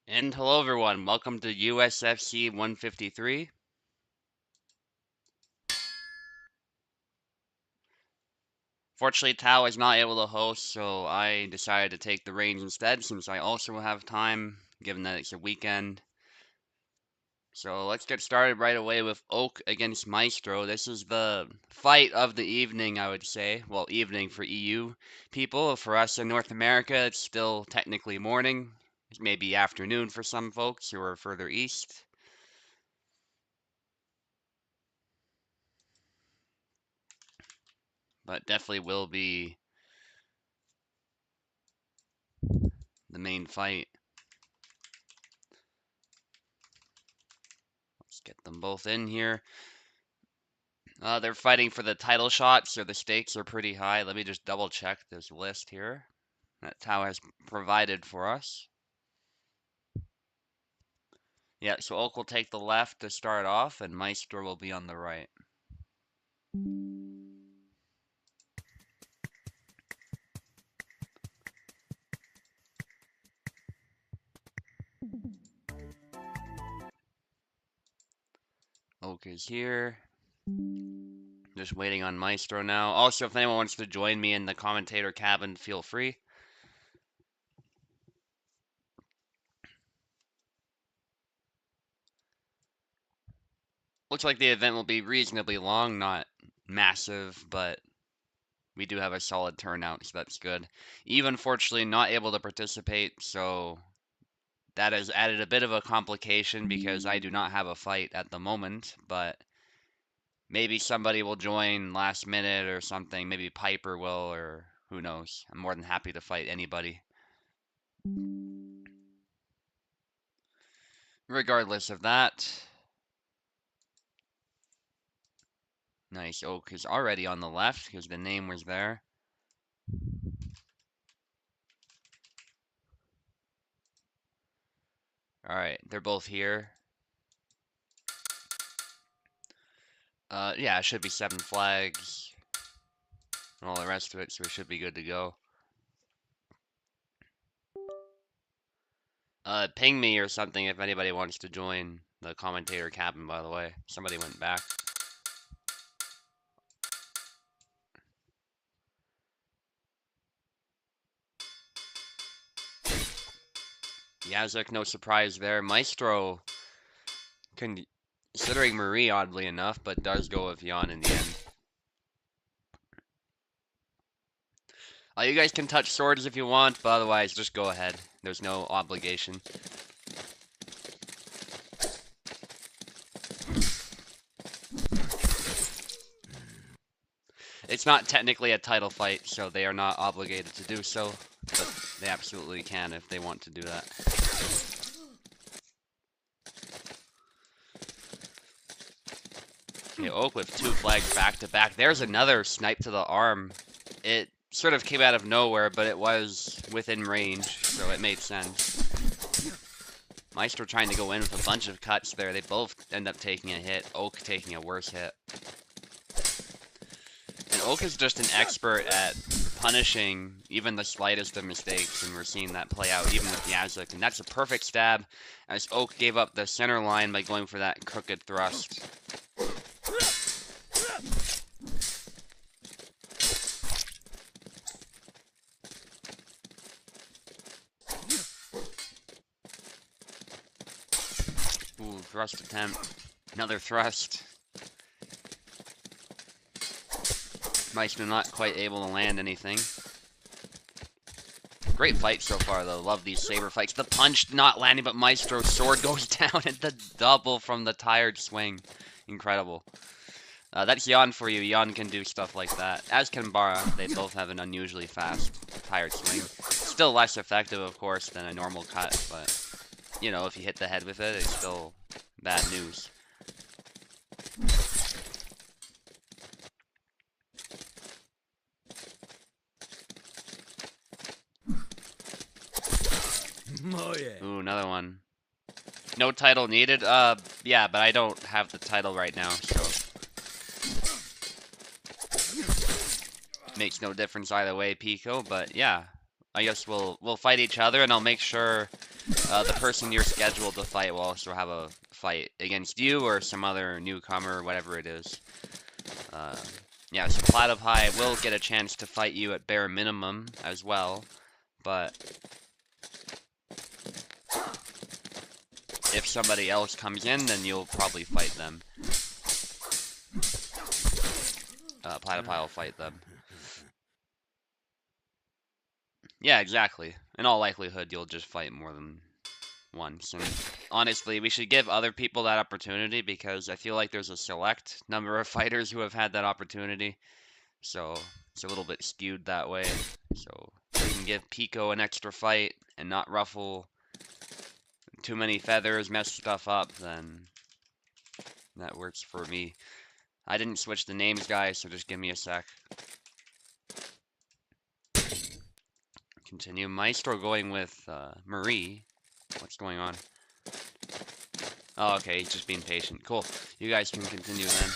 And hello everyone, welcome to USFC 153. Fortunately, Tao is not able to host, so I decided to take the reins instead since I also have time, given that it's a weekend. So let's get started right away with Oak against Maestro. This is the fight of the evening, I would say. Well, evening for EU people. For us in North America, it's still technically morning. It may be afternoon for some folks who are further east. But definitely will be the main fight. Let's get them both in here. They're fighting for the title shot, so the stakes are pretty high. Let me just double check this list here that Tao has provided for us. Yeah, so Oak will take the left to start off, and Maestro will be on the right. Oak is here. Just waiting on Maestro now. Also, if anyone wants to join me in the commentator cabin, feel free. Looks like the event will be reasonably long, not massive, but we do have a solid turnout, so that's good. Eve, unfortunately, not able to participate, so that has added a bit of a complication because I do not have a fight at the moment, but maybe somebody will join last minute or something. Maybe Piper will, or who knows. I'm more than happy to fight anybody. Regardless of that, nice. Oak is already on the left because the name was there. All right, they're both here. Yeah, it should be 7 flags and all the rest of it, so we should be good to go. Ping me or something if anybody wants to join the commentator cabin, by the way. Somebody went back. Yazek, no surprise there. Maestro, considering Marie, oddly enough, but does go with Jan in the end. You guys can touch swords if you want, but otherwise, just go ahead. There's no obligation. It's not technically a title fight, so they are not obligated to do so, but they absolutely can if they want to do that. Okay, Oak with 2 flags back to back. There's another snipe to the arm. It sort of came out of nowhere, but it was within range, so it made sense. Maestro trying to go in with a bunch of cuts there. They both end up taking a hit. Oak taking a worse hit. And Oak is just an expert at punishing even the slightest of mistakes, and we're seeing that play out even with Yazek. And that's a perfect stab, as Oak gave up the center line by going for that crooked thrust. Ooh, thrust attempt. Another thrust. Maestro not quite able to land anything. Great fight so far, though. Love these saber fights. The punch not landing, but Maestro's sword goes down at the double from the tired swing. Incredible. That's Jan for you. Jan can do stuff like that. As can Bara. They both have an unusually fast tired swing. Still less effective, of course, than a normal cut, but, you know, if you hit the head with it, it's still bad news. Oh, yeah. Ooh, another one. No title needed? Yeah, but I don't have the title right now, so makes no difference either way, Pico, but yeah. I guess we'll fight each other, and I'll make sure the person you're scheduled to fight will also have a fight against you or some other newcomer, whatever it is. Yeah, so Platypi will get a chance to fight you at bare minimum as well, but if somebody else comes in, then you'll probably fight them. Platypi will fight them. Yeah, exactly. In all likelihood, you'll just fight more than once. And honestly, we should give other people that opportunity because I feel like there's a select number of fighters who have had that opportunity. So it's a little bit skewed that way. So if we can give Pico an extra fight and not ruffle too many feathers, mess stuff up, then that works for me. I didn't switch the names, guys, so just give me a sec. Continue. Maestro going with Marie. What's going on? Oh, okay, he's just being patient. Cool. You guys can continue then.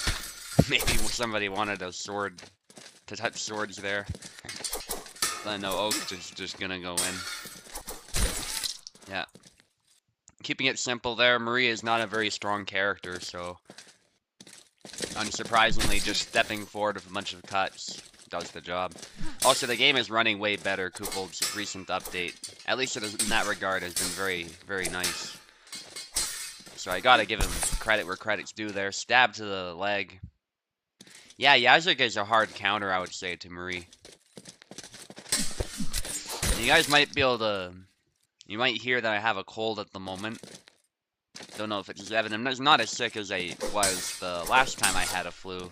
Maybe somebody wanted a sword to touch swords there. But no, Oak just gonna go in. Yeah. Keeping it simple there. Marie is not a very strong character, so unsurprisingly, just stepping forward with a bunch of cuts does the job. Also, the game is running way better. Kupold's recent update, at least in that regard, has been very, very nice. So I gotta give him credit where credit's due there. Stab to the leg. Yeah, Yazuk is a hard counter, I would say, to Marie. You guys might be able to... You might hear that I have a cold at the moment. Don't know if it's evident. I'm not as sick as I was the last time I had a flu.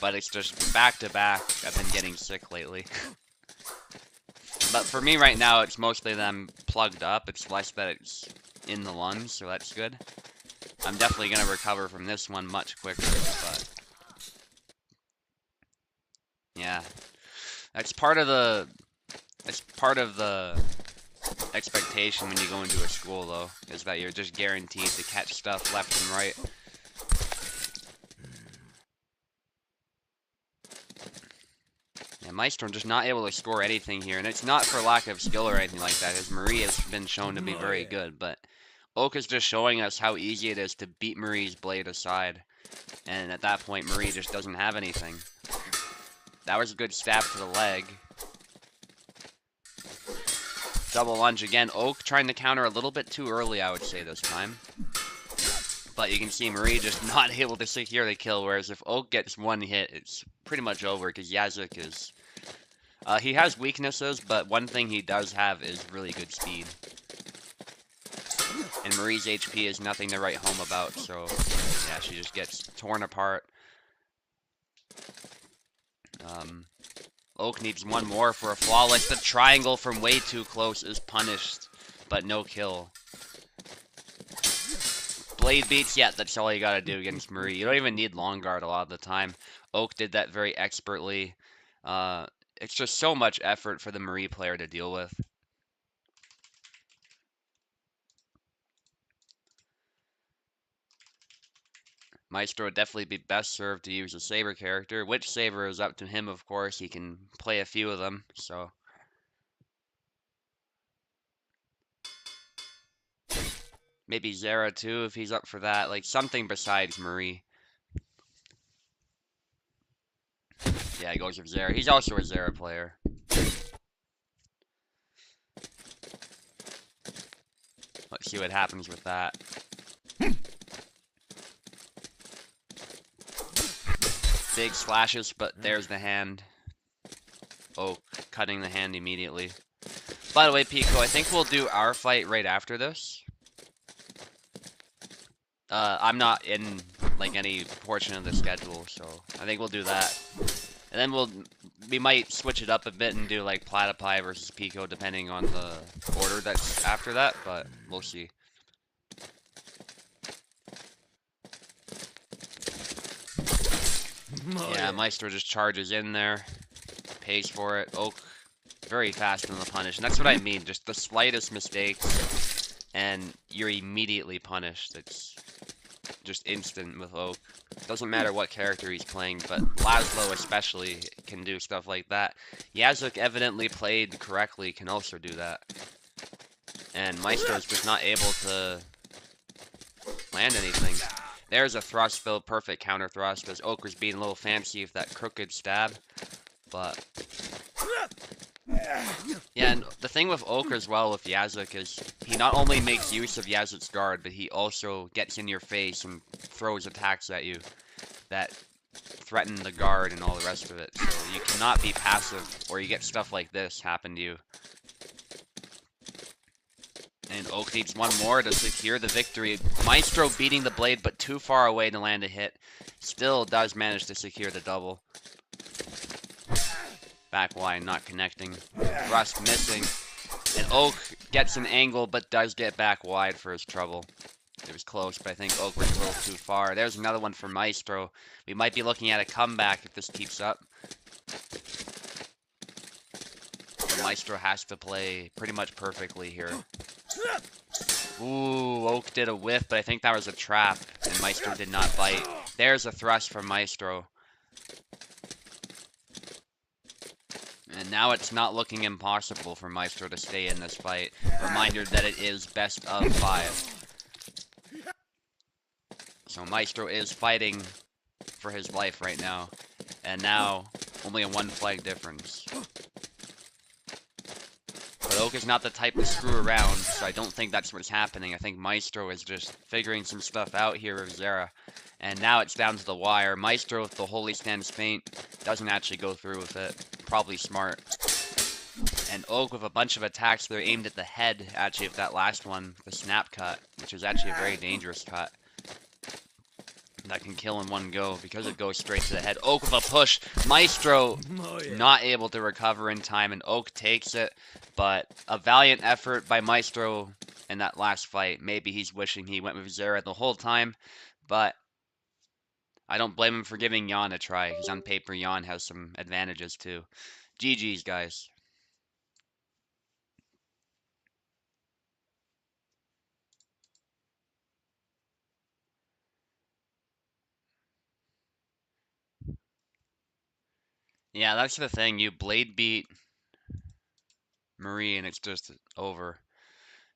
But it's just back-to-back. I've been getting sick lately. But for me right now, it's mostly that I'm plugged up. It's less that it's in the lungs, so that's good. I'm definitely going to recover from this one much quicker, but... Yeah. That's part of the expectation when you go into a school, though, is that you're just guaranteed to catch stuff left and right. Yeah, Maestro just not able to score anything here, and it's not for lack of skill or anything like that, as Marie has been shown to be very good, but Oak is just showing us how easy it is to beat Marie's blade aside, and at that point, Marie just doesn't have anything. That was a good stab to the leg. Double lunge again. Oak trying to counter a little bit too early, I would say, this time. But you can see Marie just not able to secure the kill, whereas if Oak gets one hit, it's pretty much over, because Yazuk is... he has weaknesses, but one thing he does have is really good speed. And Marie's HP is nothing to write home about, so... Yeah, she just gets torn apart. Oak needs one more for a flawless. The triangle from way too close is punished, but no kill. Blade beats, yeah, that's all you gotta do against Marie. You don't even need long guard a lot of the time. Oak did that very expertly. It's just so much effort for the Marie player to deal with. Maestro would definitely be best served to use a Saber character. Which Saber is up to him, of course. He can play a few of them, so... Maybe Zera too, if he's up for that. Like, something besides Marie. Yeah, he goes with Zera. He's also a Zera player. Let's see what happens with that. Big slashes, but there's the hand. Oh, cutting the hand immediately. By the way, Pico, I think we'll do our fight right after this. I'm not in, like, any portion of the schedule, so I think we'll do that. And then we might switch it up a bit and do, like, Platypi versus Pico, depending on the order that's after that, but we'll see. Yeah, Maestro just charges in there, pays for it. Oak, very fast in the punish, and that's what I mean, just the slightest mistakes, and you're immediately punished. It's just instant with Oak. Doesn't matter what character he's playing, but Laszlo especially can do stuff like that. Yazuk evidently played correctly, can also do that. And Maestro's just not able to land anything. There's a thrust though, perfect counter thrust, as Oak was being a little fancy with that crooked stab. But yeah, and the thing with Oak as well with Yazuk is he not only makes use of Yazuk's guard, but he also gets in your face and throws attacks at you that threaten the guard and all the rest of it. So you cannot be passive, or you get stuff like this happen to you. And Oak needs one more to secure the victory. Maestro beating the blade, but too far away to land a hit. Still does manage to secure the double. Back wide, not connecting. Thrust missing. And Oak gets an angle, but does get back wide for his trouble. It was close, but I think Oak was a little too far. There's another one for Maestro. We might be looking at a comeback if this keeps up. Maestro has to play pretty much perfectly here. Ooh, Oak did a whiff, but I think that was a trap, and Maestro did not bite. There's a thrust from Maestro. And now it's not looking impossible for Maestro to stay in this fight. Reminder that it is best of 5. So Maestro is fighting for his life right now. And now, only a 1 flag difference. But Oak is not the type to screw around, so I don't think that's what's happening. I think Maestro is just figuring some stuff out here with Zera. And now it's down to the wire. Maestro with the Holy Stance feint doesn't actually go through with it. Probably smart. And Oak with a bunch of attacks that are aimed at the head, actually, of that last one, the snap cut, which is actually a very dangerous cut. That can kill in one go because it goes straight to the head. Oak with a push. Maestro not able to recover in time, and Oak takes it. But a valiant effort by Maestro in that last fight. Maybe he's wishing he went with Zera the whole time, but I don't blame him for giving Jan a try, because on paper Jan has some advantages too. GG's, guys. Yeah, that's the thing. You blade beat Marie and it's just over.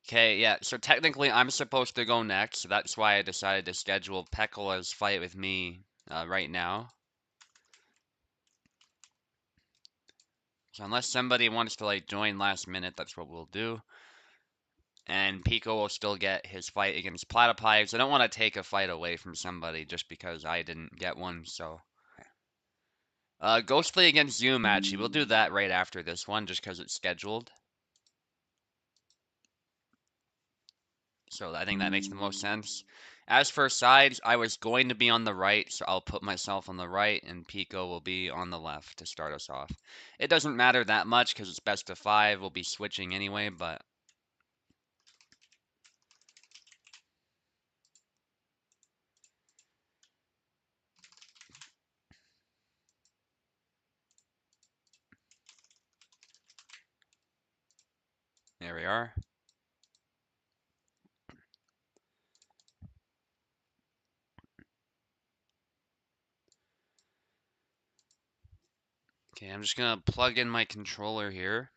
Okay, yeah, so technically I'm supposed to go next, so that's why I decided to schedule Pekola's fight with me right now. So unless somebody wants to like join last minute, that's what we'll do. And Pico will still get his fight against Platypie. I don't want to take a fight away from somebody just because I didn't get one, so. Ghostly against Zoom, actually. We'll do that right after this one, just because it's scheduled. So I think that makes the most sense. As for sides, I was going to be on the right, so I'll put myself on the right, and Pico will be on the left to start us off. It doesn't matter that much, because it's best of 5. We'll be switching anyway, but... There we are. Okay, I'm just gonna plug in my controller here.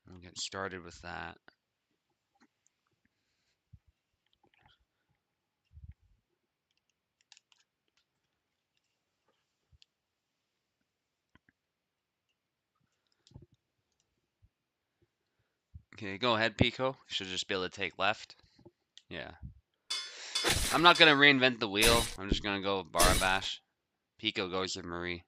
We'll get started with that. Okay, go ahead, Pico. Should just be able to take left. Yeah. I'm not gonna reinvent the wheel. I'm just gonna go Barabash. Pico goes to Marie.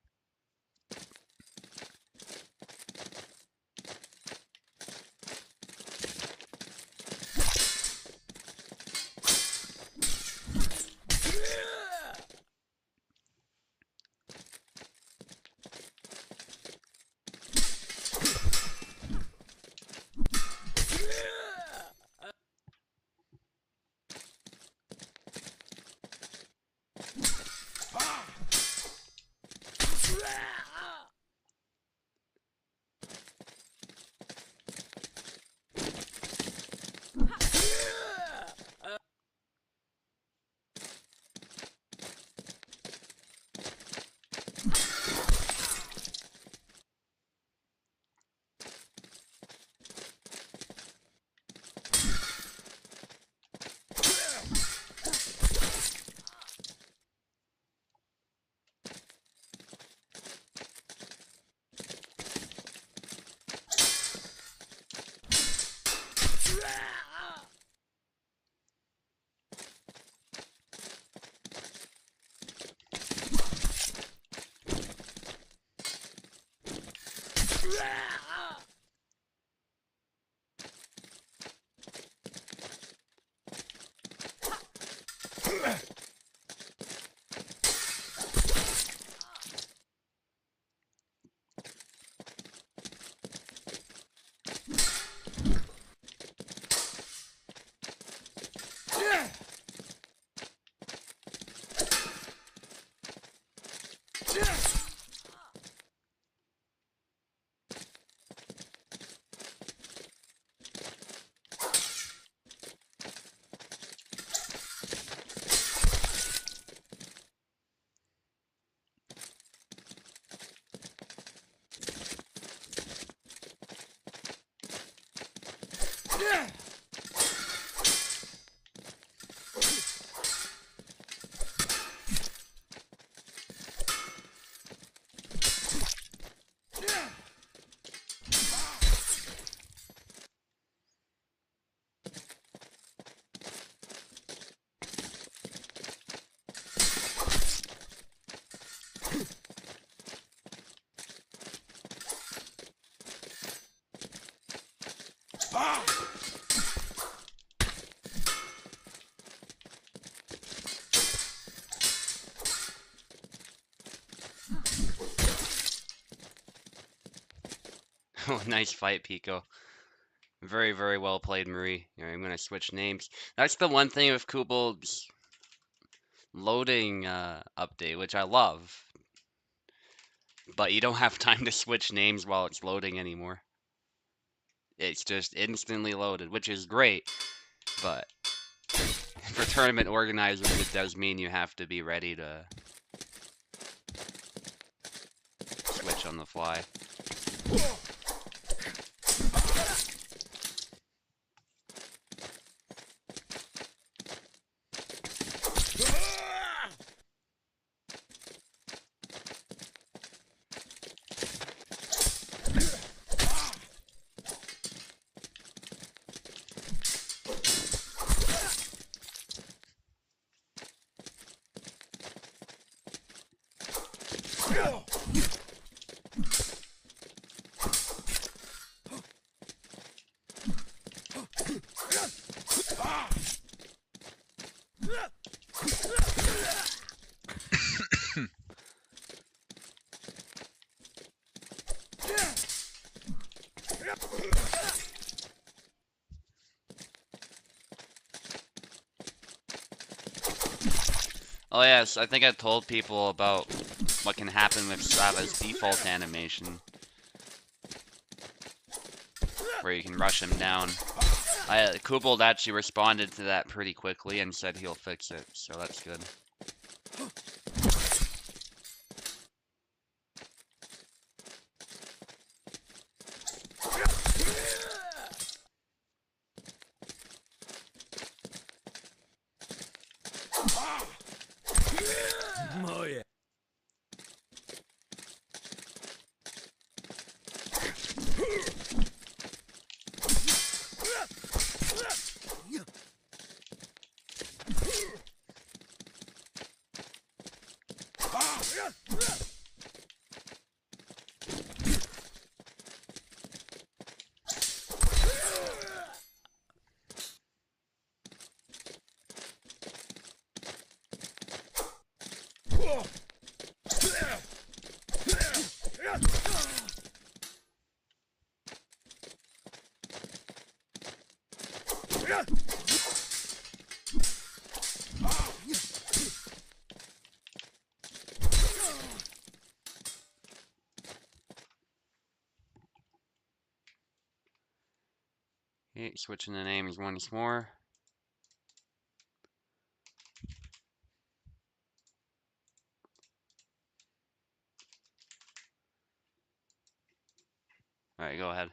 Oh, nice fight, Pico. Very, very well played, Marie. Here, I'm gonna switch names. That's the one thing with Kubal's loading update, which I love. But you don't have time to switch names while it's loading anymore. It's just instantly loaded, which is great. But for tournament organizers, it does mean you have to be ready to switch on the fly. Oh yes, I think I told people about what can happen with Sava's default animation, where you can rush him down. Kubald actually responded to that pretty quickly and said he'll fix it, so that's good. Oh yeah. Okay, switching the names once more. Alright, go ahead.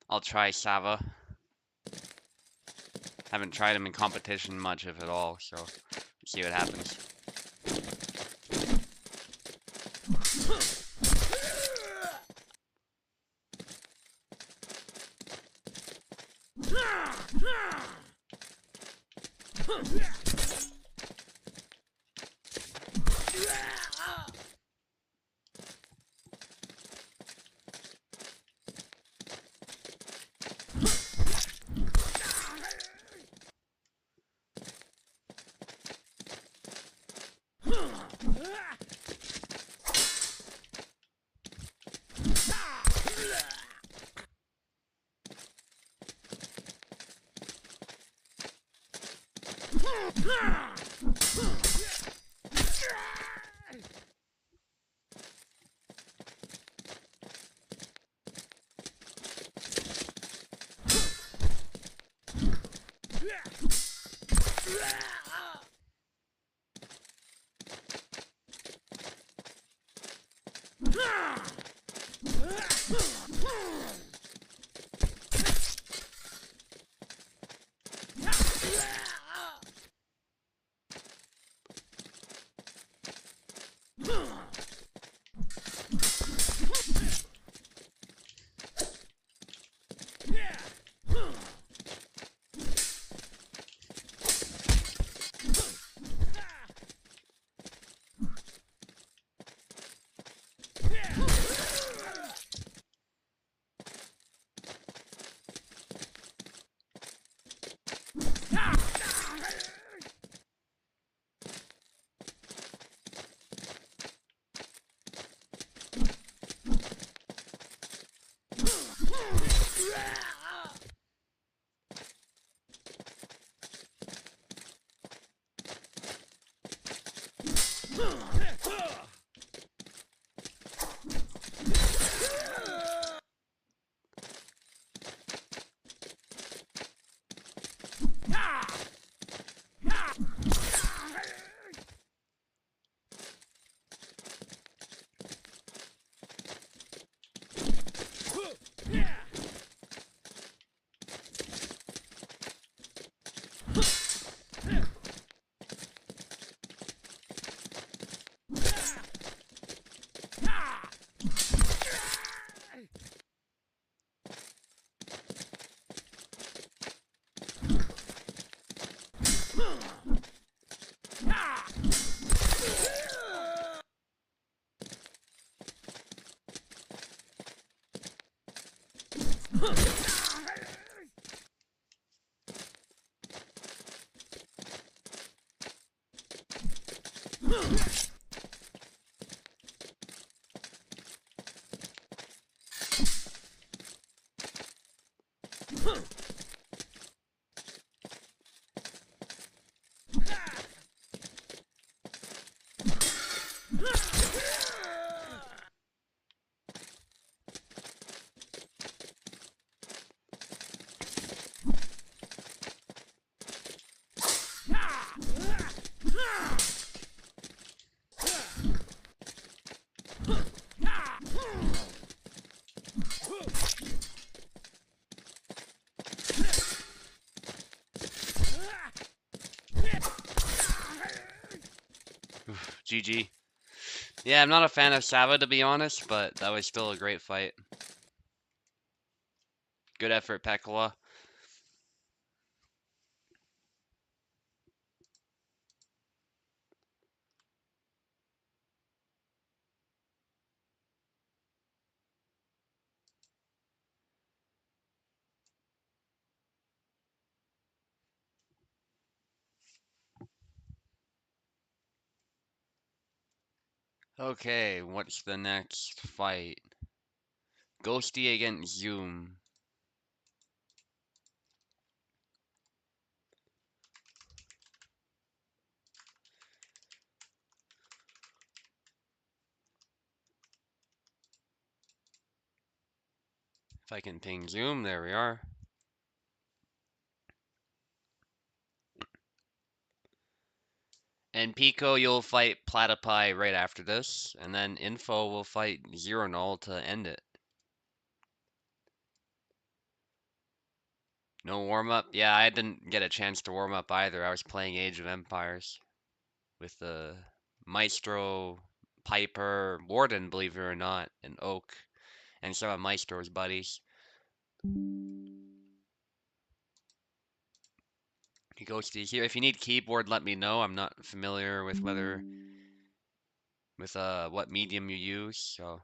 I'll try Sava. Haven't tried him in competition much, if at all, so see what happens. GG. Yeah, I'm not a fan of Sava to be honest, but that was still a great fight. Good effort, Pekala. Okay, what's the next fight? Ghosty against Zoom. If I can ping Zoom, there we are. And Pico, you'll fight Platypi right after this, and then Info will fight Zero Null to end it. No warm up? Yeah, I didn't get a chance to warm up either. I was playing Age of Empires with the Maestro, Piper, Warden, believe it or not, and Oak, and some of Maestro's buddies. He goes to here. If you need keyboard, let me know. I'm not familiar with what medium you use, so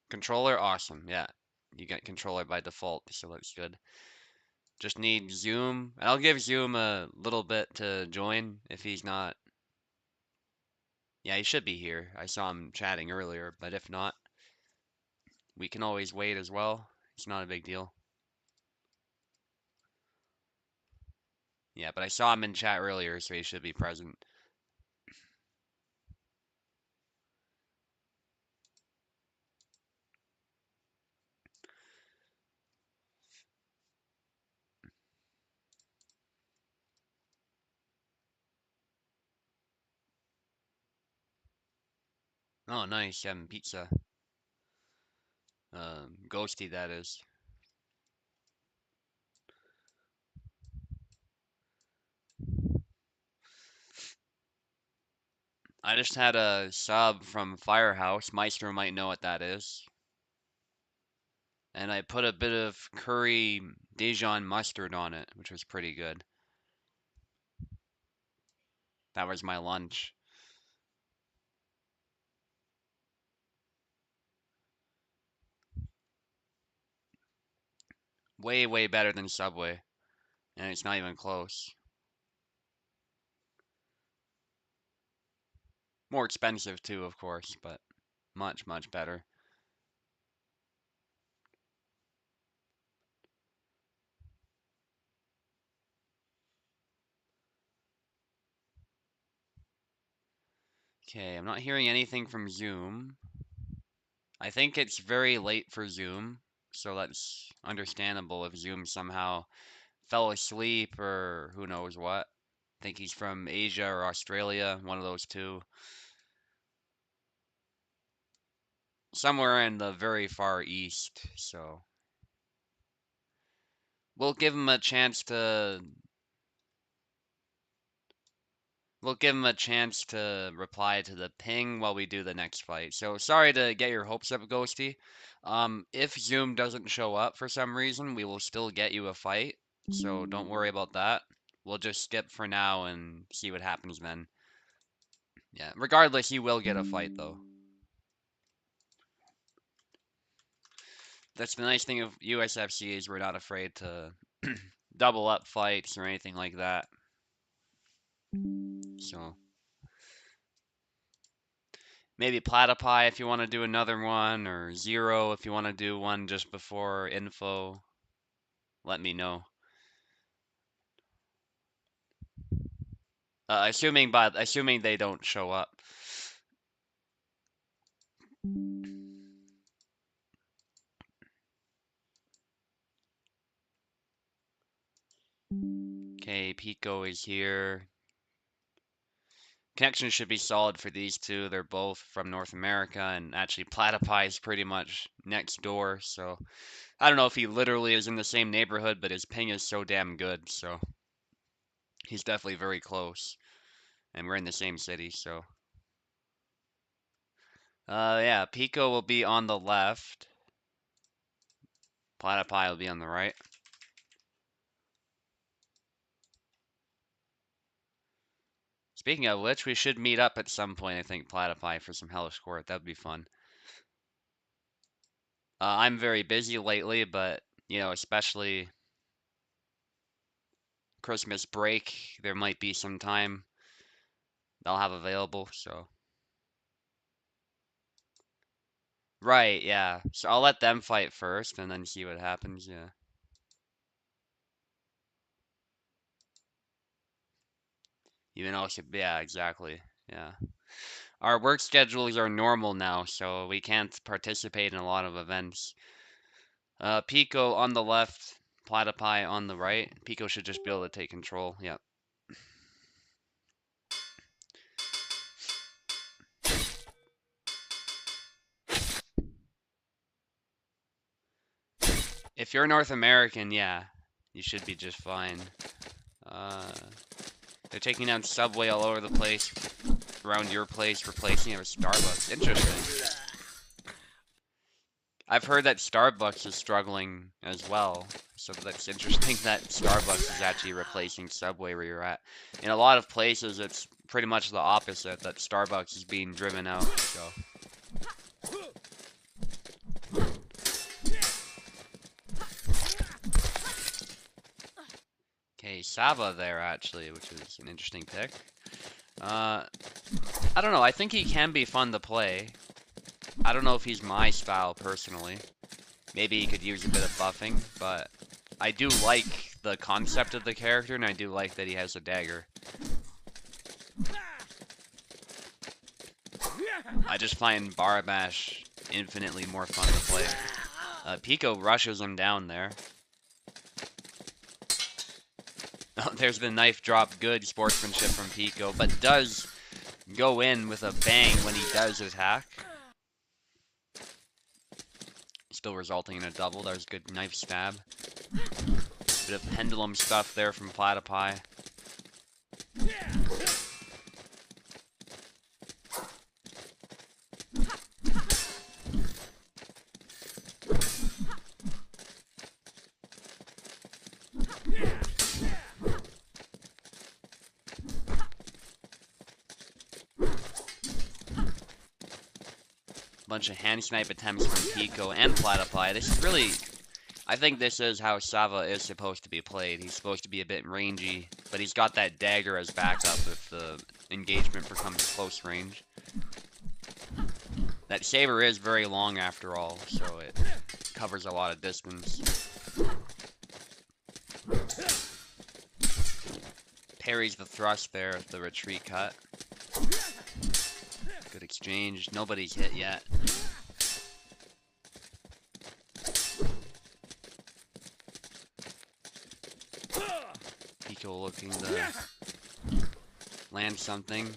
controller, awesome. Yeah, you got controller by default, so that's good. Just need Zoom. I'll give Zoom a little bit to join if he's not Yeah, he should be here. I saw him chatting earlier, but if not, we can always wait as well. It's not a big deal. Yeah, but I saw him in chat earlier, so he should be present. Oh, nice, having pizza. Ghosty, that is. I just had a sub from Firehouse. Maestro might know what that is. And I put a bit of curry Dijon mustard on it, which was pretty good. That was my lunch. Way, way better than Subway. And it's not even close. More expensive too, of course, but much, much better. Okay, I'm not hearing anything from Zoom. I think it's very late for Zoom, so that's understandable if Zoom somehow fell asleep or who knows what. I think he's from Asia or Australia, one of those two. Somewhere in the very far east, so we'll give him a chance to reply to the ping while we do the next fight. So sorry to get your hopes up, Ghosty. If Zoom doesn't show up for some reason, we will still get you a fight. So don't worry about that. We'll just skip for now and see what happens then. Yeah, regardless, you will get a fight though. That's the nice thing of USFC is we're not afraid to double up fights or anything like that. So maybe Platypi if you want to do another one, or Zero if you want to do one just before info. Let me know. Assuming they don't show up. Okay, Pico is here. Connection should be solid for these two. They're both from North America, and actually Platypi is pretty much next door, so I don't know if he literally is in the same neighborhood, but his ping is so damn good, so he's definitely very close. And we're in the same city, so yeah, Pico will be on the left. Platypi will be on the right. Speaking of which, we should meet up at some point, I think, Platypi, for some Hellish Quart. That'd be fun. I'm very busy lately, but, you know, especially Christmas break, there might be some time I'll have available, so. Right, yeah. So I'll let them fight first and then see what happens, yeah. Even also, yeah, exactly, yeah. Our work schedules are normal now, so we can't participate in a lot of events. Pico on the left, Platypi on the right. Pico should just be able to take control, yep. If you're North American, yeah, you should be just fine. They're taking down Subway all over the place, around your place, replacing it with Starbucks. Interesting. I've heard that Starbucks is struggling as well, so that's interesting that Starbucks is actually replacing Subway where you're at. In a lot of places, it's pretty much the opposite, that Starbucks is being driven out, so. Okay, Sava there, actually, which is an interesting pick. I don't know, I think he can be fun to play. I don't know if he's my style personally. Maybe he could use a bit of buffing, but I do like the concept of the character, and I do like that he has a dagger. I just find Barabash infinitely more fun to play. Pico rushes him down there. Oh, there's the knife drop. Good sportsmanship from Pico, but does go in with a bang when he does attack. Still resulting in a double. That was good knife stab. Bit of pendulum stuff there from Platypi. Bunch of hand snipe attempts from Pico and Platypi. This is really, I think this is how Sava is supposed to be played. He's supposed to be a bit rangy, but he's got that dagger as backup if the engagement becomes close range. That saber is very long after all, so it covers a lot of distance. Parries the thrust there with the retreat cut. Good exchange. Nobody's hit yet. Pico looking to land something.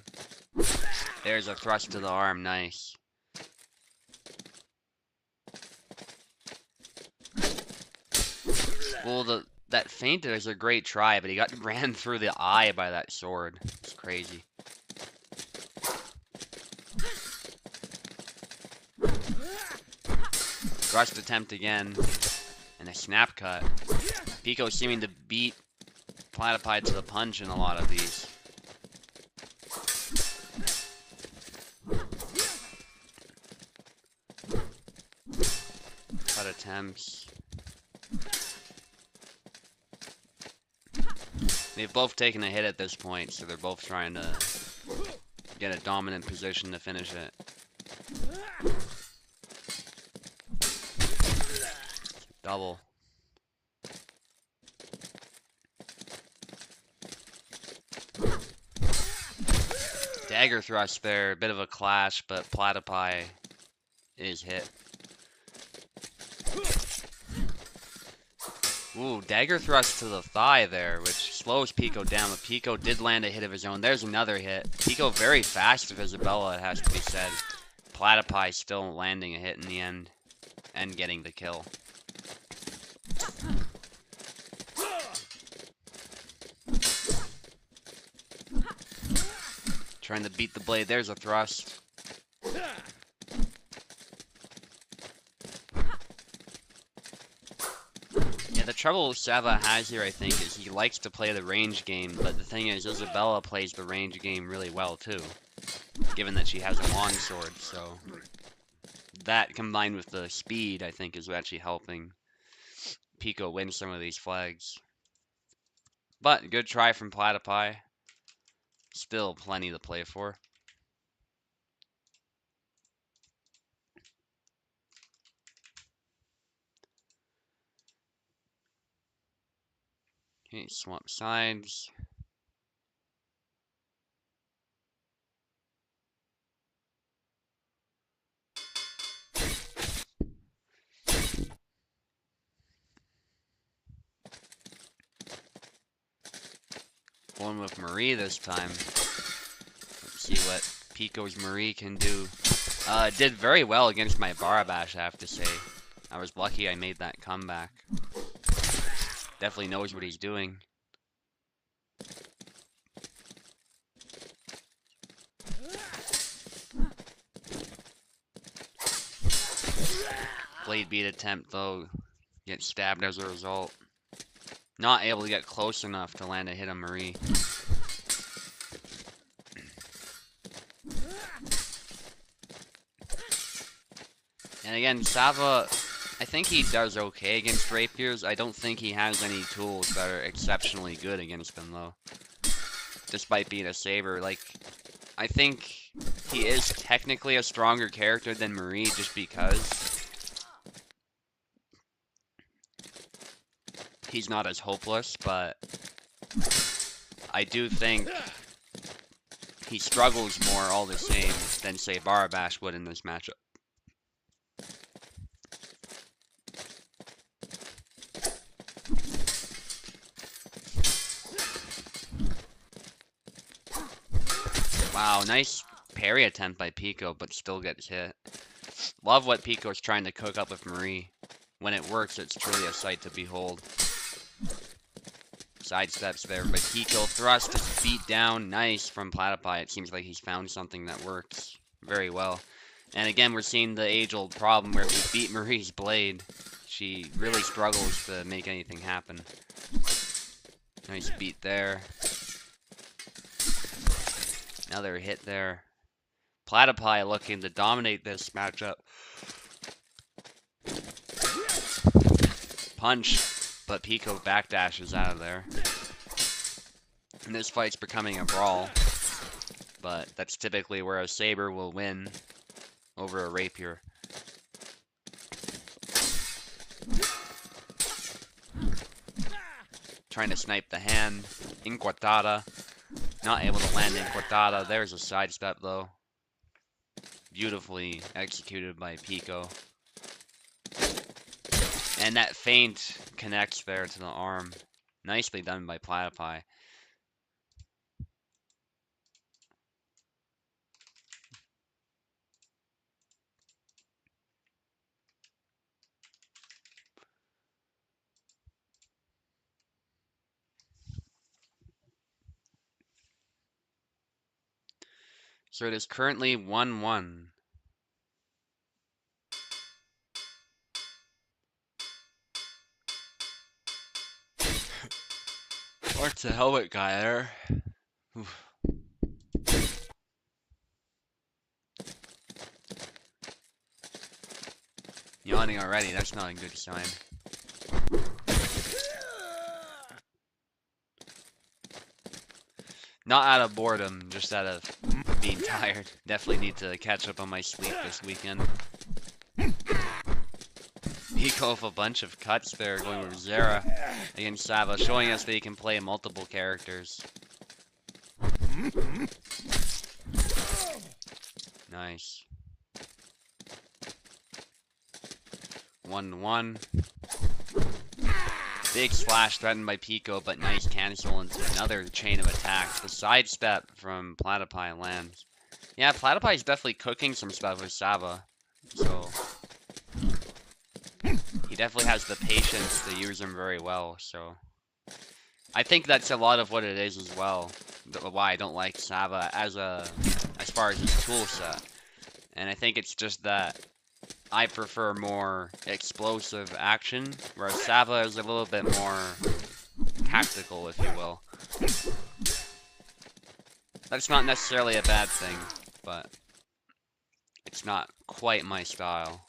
There's a thrust to the arm. Nice. Well, that feint is a great try, but he got ran through the eye by that sword. It's crazy. Thrust attempt again, and a snap cut. Pico seeming to beat Platypi to the punch in a lot of these. Cut attempts. They've both taken a hit at this point, so they're both trying to get a dominant position to finish it. Double. Dagger thrust there, a bit of a clash, but Platypi is hit. Ooh, dagger thrust to the thigh there, which slows Pico down, but Pico did land a hit of his own. There's another hit. Pico very fast with Isabella, it has to be said. Platypi still landing a hit in the end, and getting the kill. Trying to beat the blade. There's a thrust. Yeah, the trouble Sava has here, I think, is he likes to play the range game, but the thing is, Isabella plays the range game really well, too. Given that she has a longsword, so... That, combined with the speed, I think, is actually helping Pico win some of these flags. But, good try from Platypi. Still plenty to play for. Okay, swap sides. Going with Marie this time. Let's see what Pico's Marie can do. Did very well against my Barabash, I have to say. I was lucky I made that comeback. Definitely knows what he's doing. Blade beat attempt, though. Get stabbed as a result. Not able to get close enough to land a hit on Marie. And again, Sava, I think he does okay against rapiers. I don't think he has any tools that are exceptionally good against them, though. Despite being a saber, like, I think he is technically a stronger character than Marie just because he's not as hopeless, but I do think he struggles more all the same than, say, Barabash would in this matchup. Wow, nice parry attempt by Pico, but still gets hit. Love what Pico's trying to cook up with Marie. When it works, it's truly a sight to behold. Sidesteps there, but Pico thrust is beat down. Nice from Platypi. It seems like he's found something that works very well. And again, we're seeing the age-old problem where if we beat Marie's blade, she really struggles to make anything happen. Nice beat there. Another hit there. Platypi looking to dominate this matchup. Punch, but Pico backdashes out of there. And this fight's becoming a brawl, but that's typically where a saber will win over a rapier. Trying to snipe the hand. Inquartada. Not able to land Inquartada. There's a sidestep though. Beautifully executed by Pico. And that feint connects there to the arm. Nicely done by Platypi. So it is currently 1-1. What's the helmet guy there? Oof. Yawning already, that's not a good sign. Not out of boredom, just out of being tired. Definitely need to catch up on my sleep this weekend. Pico with a bunch of cuts there, going with Zera against Sava, showing us that he can play multiple characters. Nice. 1-1. Big slash threatened by Pico, but nice cancel into another chain of attacks. The sidestep from Platypi lands. Yeah, Platypi is definitely cooking some stuff with Sava, so he definitely has the patience to use him very well. So I think that's a lot of what it is as well. Why I don't like Sava as far as his tool set, and I think it's just that I prefer more explosive action, whereas Sava is a little bit more tactical, if you will. That's not necessarily a bad thing, but it's not quite my style.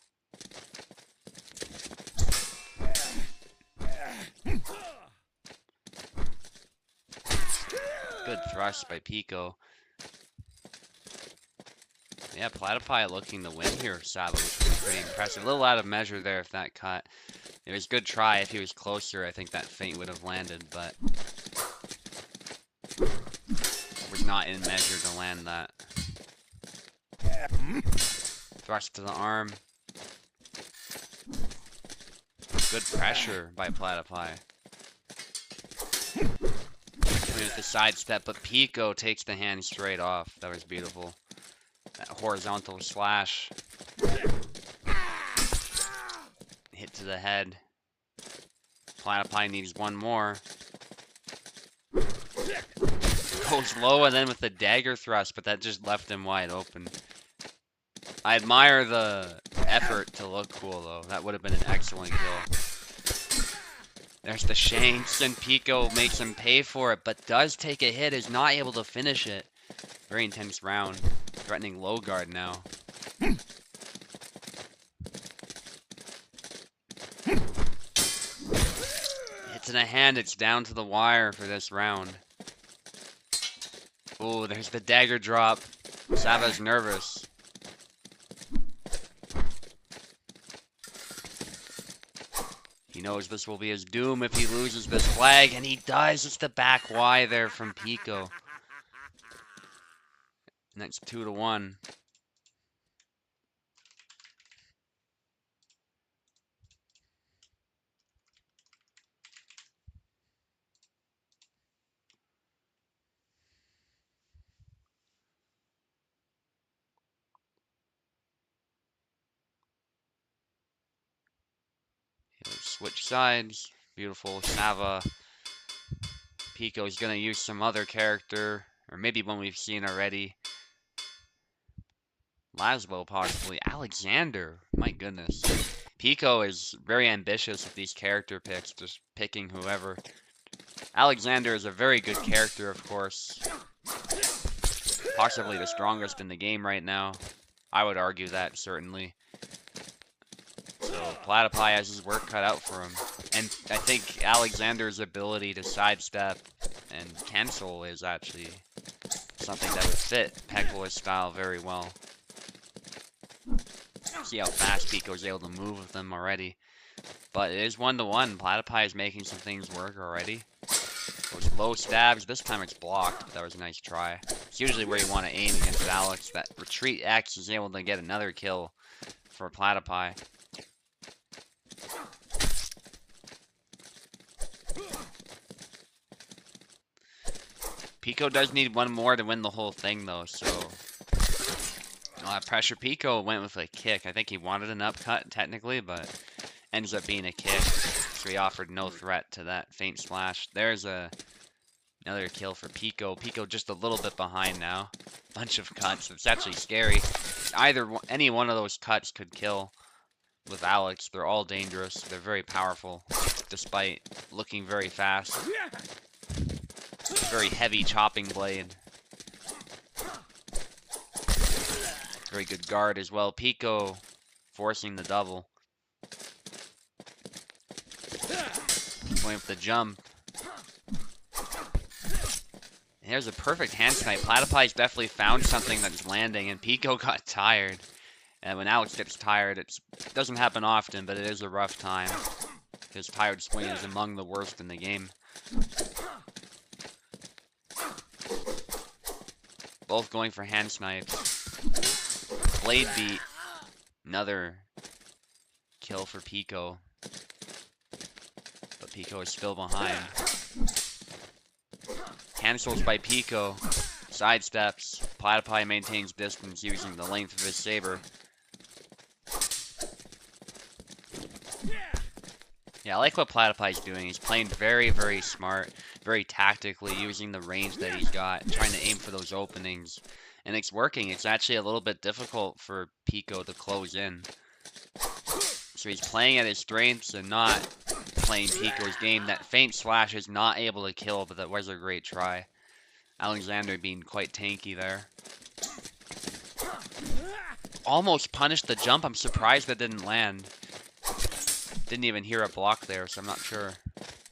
Good thrust by Pico. Yeah, Platypi looking to win here, Sava, which would be pretty impressive. A little out of measure there if that cut. It was a good try. If he was closer, I think that feint would have landed, but was not in measure to land that. Thrust to the arm. Good pressure by Platypi. With the sidestep, but Pico takes the hand straight off. That was beautiful. That horizontal slash. Hit to the head. Platypi needs one more. Goes low and then with the dagger thrust, but that just left him wide open. I admire the effort to look cool though. That would have been an excellent kill. There's the shanks, and Pico makes him pay for it, but does take a hit, is not able to finish it. Very intense round. Threatening low guard now. Hits in a hand, it's down to the wire for this round. Oh, there's the dagger drop. Sava's nervous. He knows this will be his doom if he loses this flag, and he does. It's the back Y there from Pico. And that's 2-1. He'll switch sides. Beautiful Sava. Pico's gonna use some other character, or maybe one we've seen already. Laszlo, possibly. Alexander. My goodness. Pico is very ambitious with these character picks, just picking whoever. Alexander is a very good character, of course. Possibly the strongest in the game right now. I would argue that, certainly. So, Platypi has his work cut out for him. And I think Alexander's ability to sidestep and cancel is actually something that would fit Pekola's style very well. See how fast Pico's able to move with them already. But it is 1-1. Platypi is making some things work already. Those low stabs, this time it's blocked, but that was a nice try. It's usually where you want to aim against Alex. That retreat X is able to get another kill for Platypi. Pico does need one more to win the whole thing, though, so... pressure. Pico went with a kick. I think he wanted an upcut, technically, but ends up being a kick. So he offered no threat to that faint splash. There's another kill for Pico. Pico just a little bit behind now. Bunch of cuts. It's actually scary. Any one of those cuts could kill with Alex. They're all dangerous. They're very powerful, despite looking very fast. Very heavy chopping blade. Very good guard as well. Pico forcing the double. Going for the jump. Here's a perfect hand snipe. Platypi's definitely found something that's landing, and Pico got tired. And when Alex gets tired, it doesn't happen often, but it is a rough time. His tired swing is among the worst in the game. Both going for hand snipes. Blade beat. Another kill for Pico. But Pico is still behind. Cancels by Pico. Sidesteps. Platypi maintains distance using the length of his saber. Yeah, I like what Platypi's doing. He's playing very, very smart, very tactically, using the range that he's got, trying to aim for those openings. And it's working. It's actually a little bit difficult for Pico to close in. So he's playing at his strengths and not playing Pico's game. That faint slash is not able to kill, but that was a great try. Alexander being quite tanky there. Almost punished the jump. I'm surprised that didn't land. Didn't even hear a block there, so I'm not sure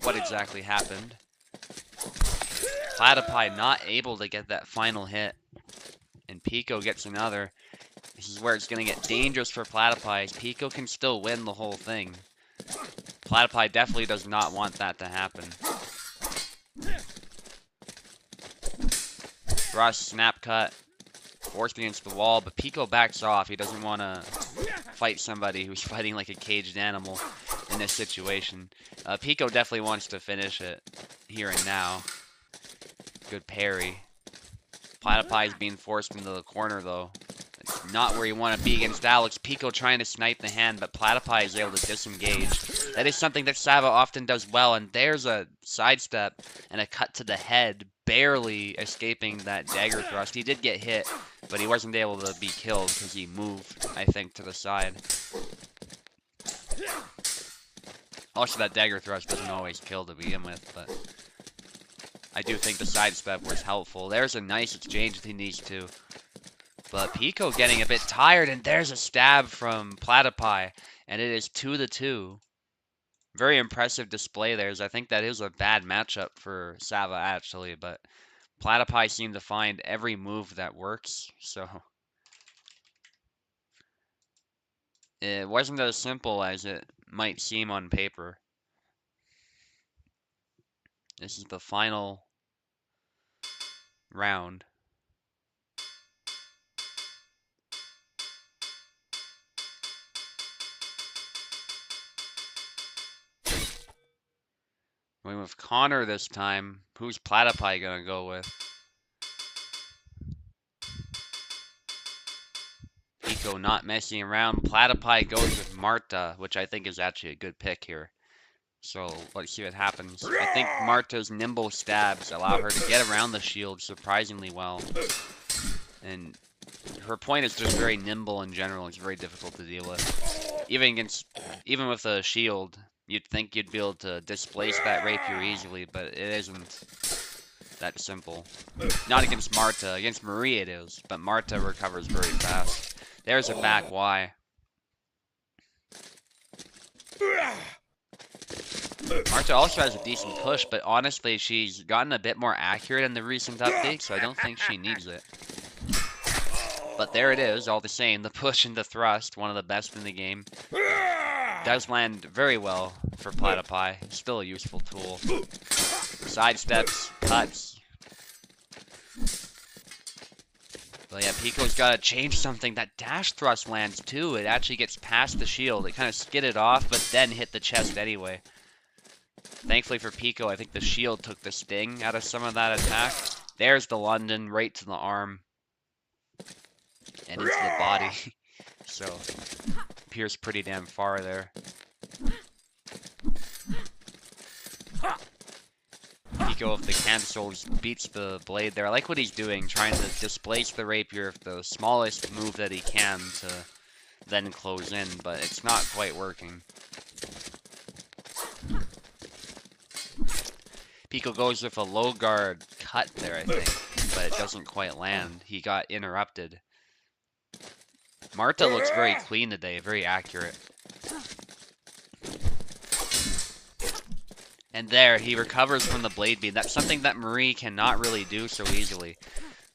what exactly happened. Platypi not able to get that final hit. And Pico gets another. This is where it's going to get dangerous for Platypi. Pico can still win the whole thing. Platypi definitely does not want that to happen. Rush, snap cut. Forced against the wall, but Pico backs off. He doesn't want to fight somebody who's fighting like a caged animal in this situation. Pico definitely wants to finish it here and now. Good parry. Platypi is being forced into the corner, though. It's not where you want to be against Alex. Pico trying to snipe the hand, but Platypi is able to disengage. That is something that Sava often does well, and there's a sidestep and a cut to the head, barely escaping that dagger thrust. He did get hit, but he wasn't able to be killed because he moved, I think, to the side. Also, that dagger thrust doesn't always kill to begin with, but I do think the sidestep was helpful. There's a nice exchange between these two. But Pico getting a bit tired, and there's a stab from Platypi, and it is 2-2. Very impressive display there. I think that is a bad matchup for Sava, actually, but Platypi seem to find every move that works, so it wasn't as simple as it might seem on paper. This is the final round. Going with Connor this time. Who's Platypi gonna go with? Pico not messing around. Platypi goes with Marta, which I think is actually a good pick here. So let's see what happens. I think Marta's nimble stabs allow her to get around the shield surprisingly well. And her point is just very nimble in general. It's very difficult to deal with. Even with a shield, you'd think you'd be able to displace that rapier easily, but it isn't that simple. Not against Marta. Against Marie it is, but Marta recovers very fast. There's a back Y. Marta also has a decent push, but honestly, she's gotten a bit more accurate in the recent update, so I don't think she needs it. But there it is, all the same. The push and the thrust, one of the best in the game. Does land very well for Platypi. Still a useful tool. Sidesteps, cuts. But yeah, Pico's got to change something. That dash thrust lands too. It actually gets past the shield. It kind of skidded off, but then hit the chest anyway. Thankfully for Pico, I think the shield took the sting out of some of that attack. There's the London right to the arm. And into the body. So, pierced pretty damn far there. Pico, if the cancels, beats the blade there. I like what he's doing, trying to displace the rapier with the smallest move that he can to then close in, but it's not quite working. Pico goes with a low guard cut there, I think, but it doesn't quite land. He got interrupted. Marta looks very clean today, very accurate. And there, he recovers from the blade beam. That's something that Marie cannot really do so easily.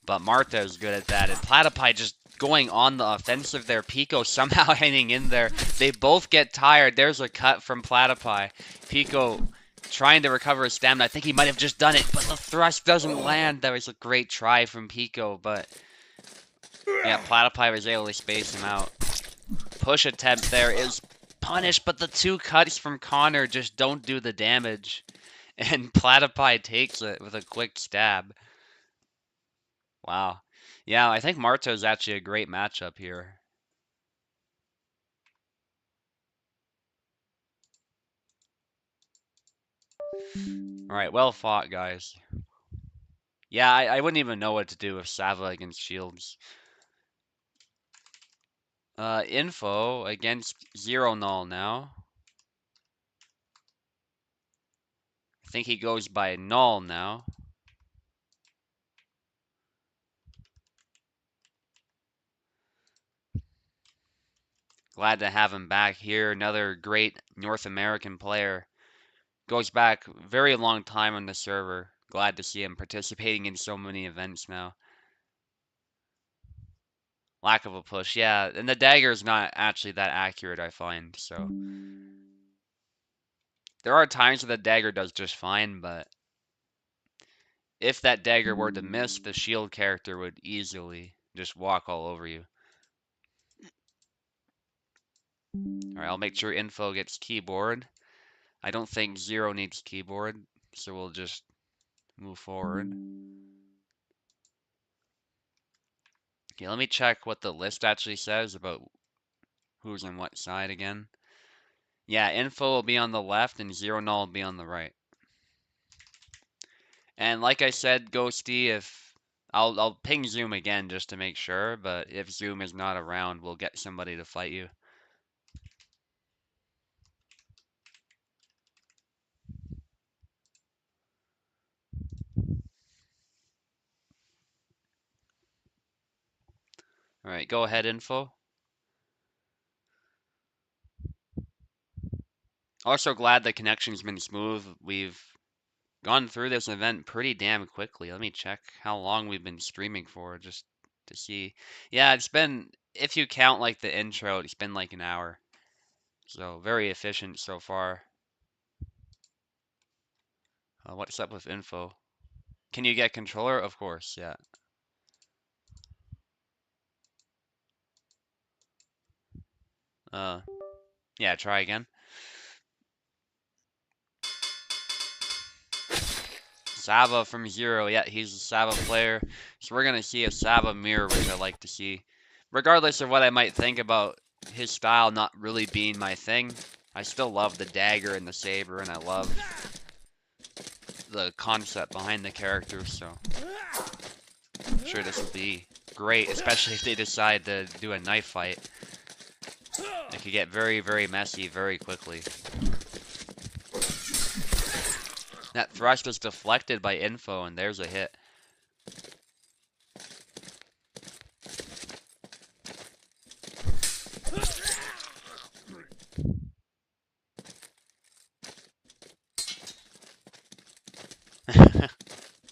But Marta is good at that. And Platypi just going on the offensive there. Pico somehow hanging in there. They both get tired. There's a cut from Platypi. Pico trying to recover his stamina. I think he might have just done it, but the thrust doesn't land. That was a great try from Pico, but yeah, Platypi was able to space him out. Push attempt there is punished, but the two cuts from Connor just don't do the damage. And Platypi takes it with a quick stab. Wow. Yeah, I think Marta is actually a great matchup here. Alright, well fought, guys. Yeah, I wouldn't even know what to do with Sava against shields. Info against Zero Null now. I think he goes by Null now. Glad to have him back here. Another great North American player. Goes back very long time on the server. Glad to see him participating in so many events now. Lack of a push, yeah. And the dagger is not actually that accurate, I find, so. There are times where the dagger does just fine, but if that dagger were to miss, the shield character would easily just walk all over you. Alright, I'll make sure info gets keyboard. I don't think Zero needs keyboard, so we'll just move forward. Okay, let me check what the list actually says about who's on what side again. Yeah, info will be on the left and Zero Null will be on the right. And like I said, Ghosty, if I'll ping Zoom again just to make sure, but if Zoom is not around, we'll get somebody to fight you. Alright, go ahead, info. Also glad the connection's been smooth. We've gone through this event pretty damn quickly. Let me check how long we've been streaming for just to see. Yeah, it's been, if you count like the intro, it's been like an hour. So very efficient so far. What's up with info? Can you get controller? Of course, yeah. Uh, yeah, try again. Sava from Zero. Yeah, he's a Sava player. So we're gonna see a Sava mirror, which I like to see. Regardless of what I might think about his style not really being my thing, I still love the dagger and the saber, and I love the concept behind the character, so I'm sure this will be great, especially if they decide to do a knife fight. It could get very, very messy very quickly. That thrust was deflected by info, and there's a hit.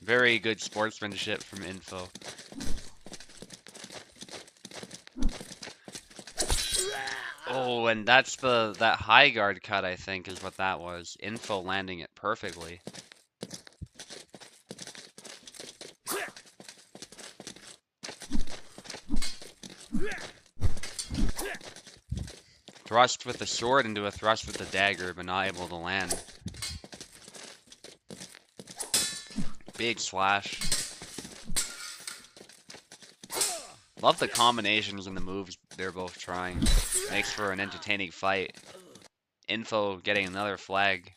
Very good sportsmanship from info. Oh, and that's that high guard cut, I think, is what that was. Info landing it perfectly. Thrust with the sword into a thrust with the dagger, but not able to land. Big slash. Love the combinations and the moves they're both trying. Makes for an entertaining fight. Info getting another flag.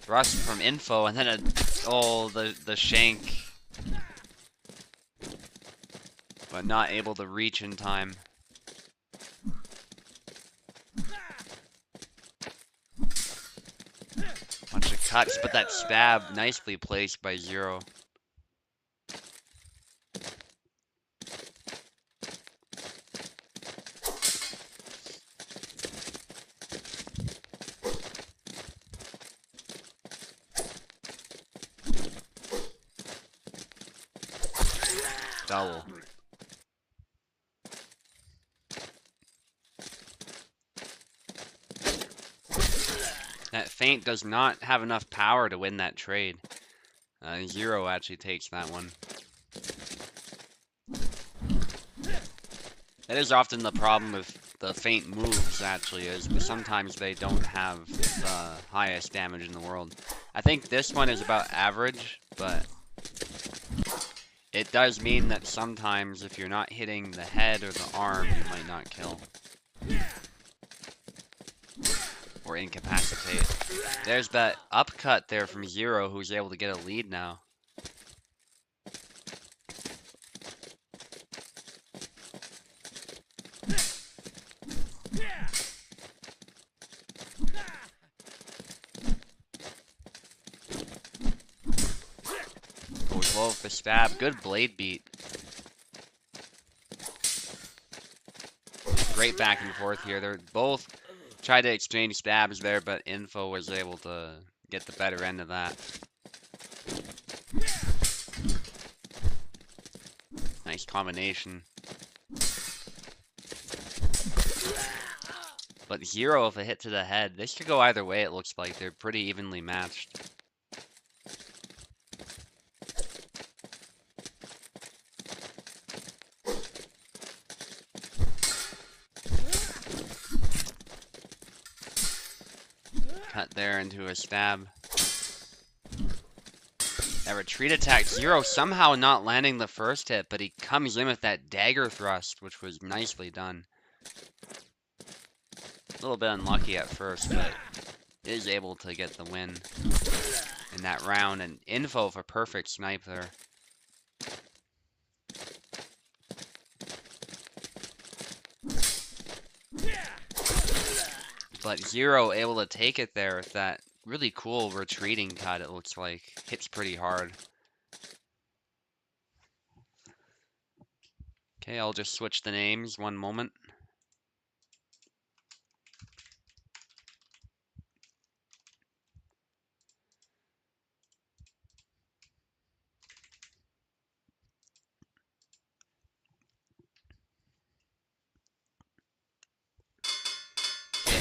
Thrust from info, and then the shank. But not able to reach in time. Bunch of cuts, but that stab nicely placed by Zero. Double. That feint does not have enough power to win that trade. Zero actually takes that one. That is often the problem with the feint moves, actually, is sometimes they don't have the highest damage in the world. I think this one is about average, but it does mean that sometimes if you're not hitting the head or the arm, you might not kill. Or incapacitate. There's that upcut there from Zero, who's able to get a lead now. Goes low with the stab. Good blade beat. Great back and forth here. They're both tried to exchange stabs there, but info was able to get the better end of that. Nice combination. But Zero with a hit to the head. This could go either way, it looks like. They're pretty evenly matched. Cut there into a stab. That retreat attack, Zero somehow not landing the first hit, but he comes in with that dagger thrust, which was nicely done. A little bit unlucky at first, but is able to get the win in that round, and info for perfect snipe there. But Zero able to take it there with that really cool retreating cut, it looks like. Hits pretty hard. Okay, I'll just switch the names one moment.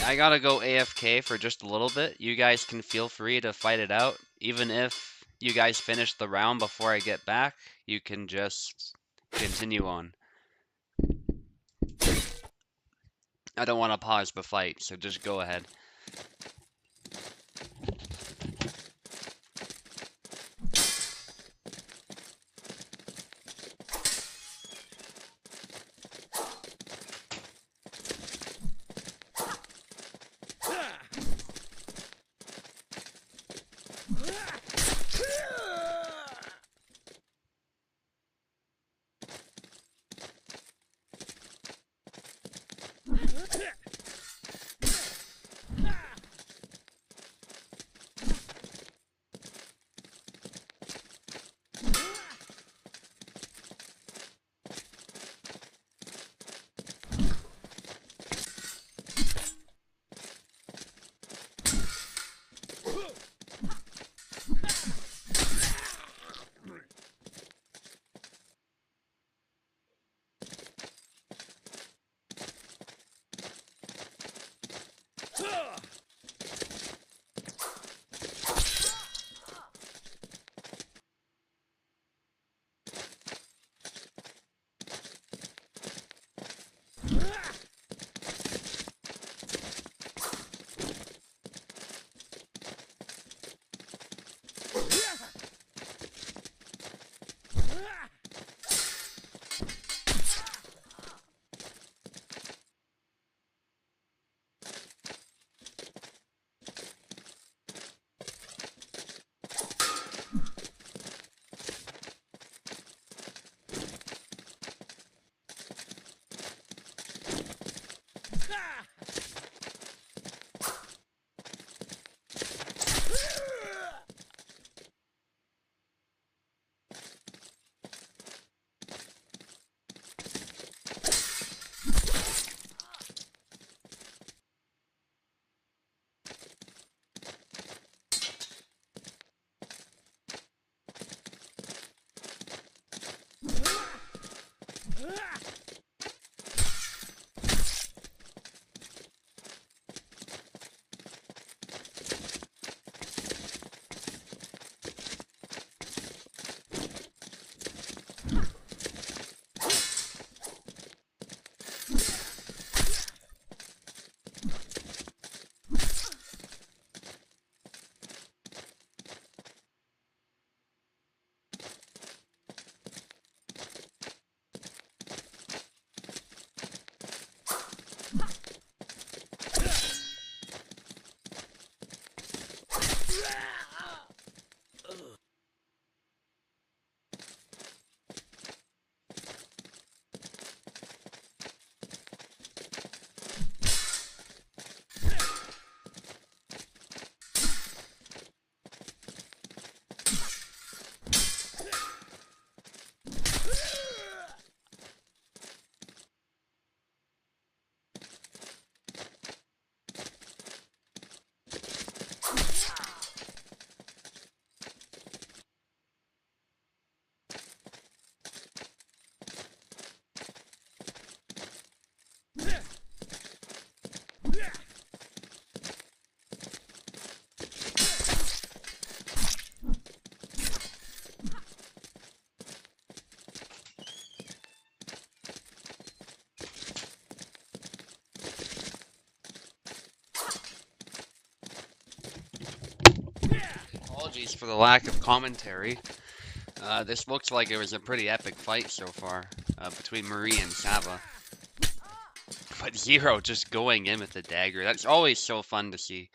I gotta go AFK for just a little bit. You guys can feel free to fight it out. Even if you guys finish the round before I get back, you can just continue on. I don't want to pause the fight, so just go ahead. Apologies for the lack of commentary. This looks like it was a pretty epic fight so far between Marie and Sava. But Zero just going in with the dagger, that's always so fun to see.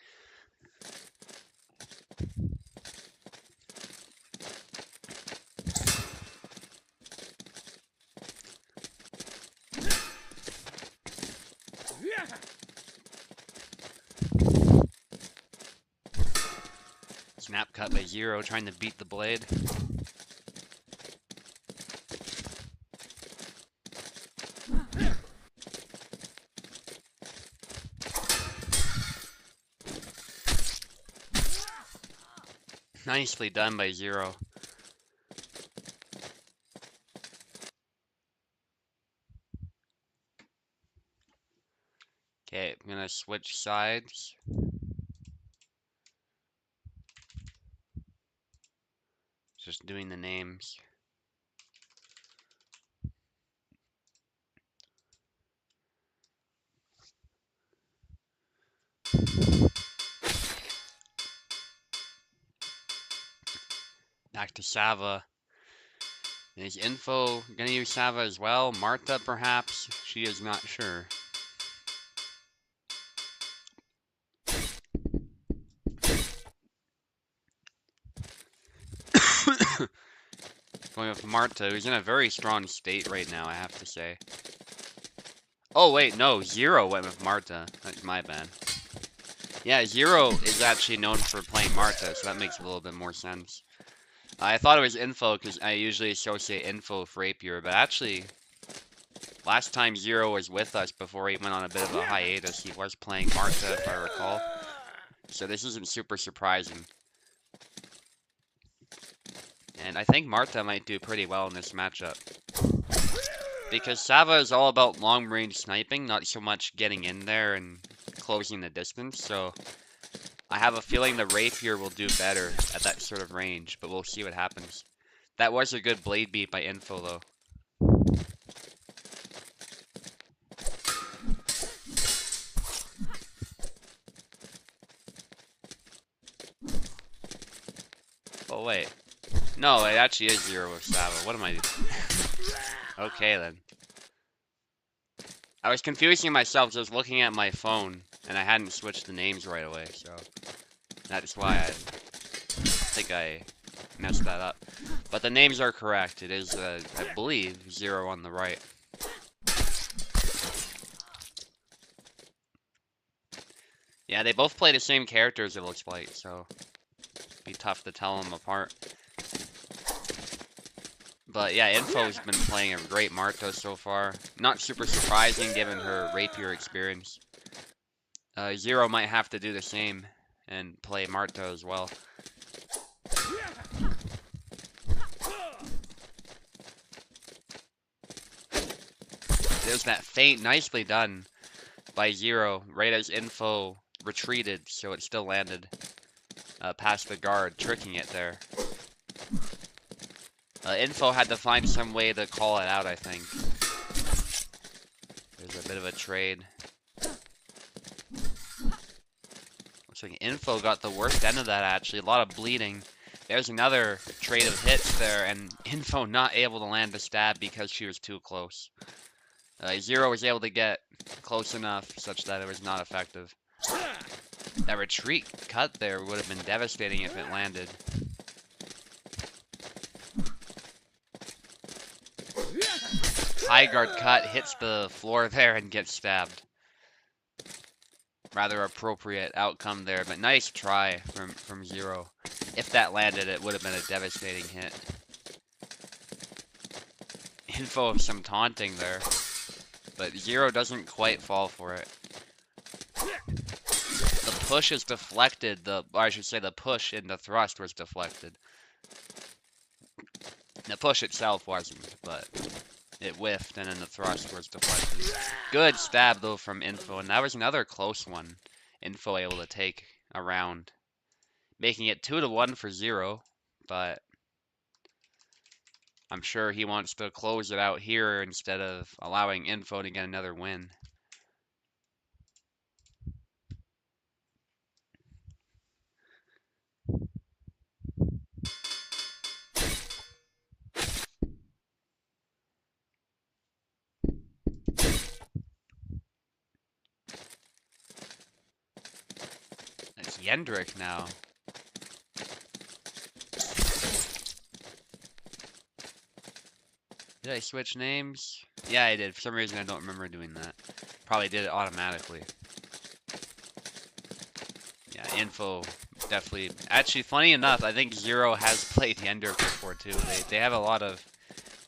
Snap cut by Zero trying to beat the blade. Nicely done by Zero. Okay, I'm gonna switch sides. Just doing the names. Back to Sava. Is Info gonna use Sava as well? Martha, perhaps? She is not sure. Going with Marta, who's in a very strong state right now, I have to say. Oh, wait, no. Zero went with Marta. That's my bad. Yeah, Zero is actually known for playing Marta, so that makes a little bit more sense. I thought it was Info because I usually associate Info with Rapier, but actually, last time Zero was with us before he went on a bit of a hiatus, he was playing Marta, if I recall. So this isn't super surprising. And I think Marta might do pretty well in this matchup. Because Sava is all about long-range sniping, not so much getting in there and closing the distance, so I have a feeling the Rapier will do better at that sort of range, but we'll see what happens. That was a good blade beat by Info, though. Oh, wait. No, it actually is Zero with Sava. What am I doing? Okay, then. I was confusing myself just looking at my phone, and I hadn't switched the names right away, so that's why I think I messed that up. But the names are correct. It is, I believe, Zero on the right. Yeah, they both play the same characters, it looks like, so it'd be tough to tell them apart. But yeah, Info's been playing a great Marta so far. Not super surprising given her Rapier experience. Zero might have to do the same and play Marta as well. There's that feint, nicely done by Zero, right as Info retreated, so it still landed past the guard, tricking it there. Info had to find some way to call it out, I think. There's a bit of a trade. Looks like Info got the worst end of that, actually. A lot of bleeding. There's another trade of hits there, and Info not able to land the stab because she was too close. Zero was able to get close enough such that it was not effective. That retreat cut there would have been devastating if it landed. High guard cut, hits the floor there and gets stabbed. Rather appropriate outcome there, but nice try from Zero. If that landed, it would have been a devastating hit. Info of some taunting there, but Zero doesn't quite fall for it. The push is deflected, or I should say the push in the thrust was deflected. The push itself wasn't, but it whiffed, and then the thrust was deflected. Good stab, though, from Info, and that was another close one. Info able to take a round, making it 2-1 for Zero, but I'm sure he wants to close it out here instead of allowing Info to get another win. It's Yendrick now. Did I switch names? Yeah, I did. For some reason, I don't remember doing that. Probably did it automatically. Yeah, Info definitely. Actually, funny enough, I think Zero has played Yendrick before too. They have a lot of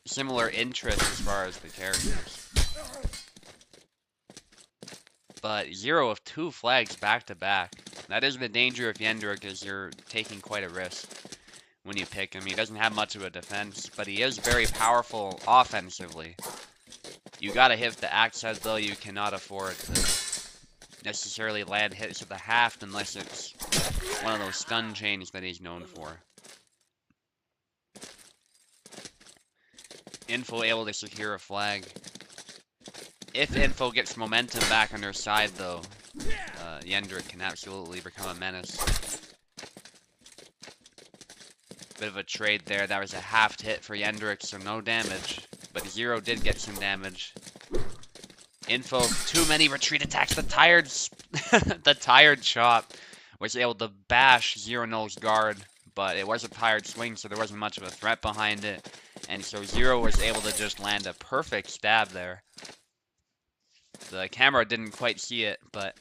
similar interests as far as the characters. But Zero with 2 flags back to back. That is the danger of Yendrick, is you're taking quite a risk when you pick him. He doesn't have much of a defense, but he is very powerful offensively. You gotta hit the axe head though, you cannot afford to necessarily land hits with the haft unless it's one of those stun chains that he's known for. Info able to secure a flag. If Info gets momentum back on their side, though, Yendrick can absolutely become a menace. Bit of a trade there. That was a half hit for Yendrick, so no damage. But Zero did get some damage. Info, too many retreat attacks. The tired, the tired chop was able to bash Zero Null's guard, but it was a tired swing, so there wasn't much of a threat behind it. And so Zero was able to just land a perfect stab there. The camera didn't quite see it, but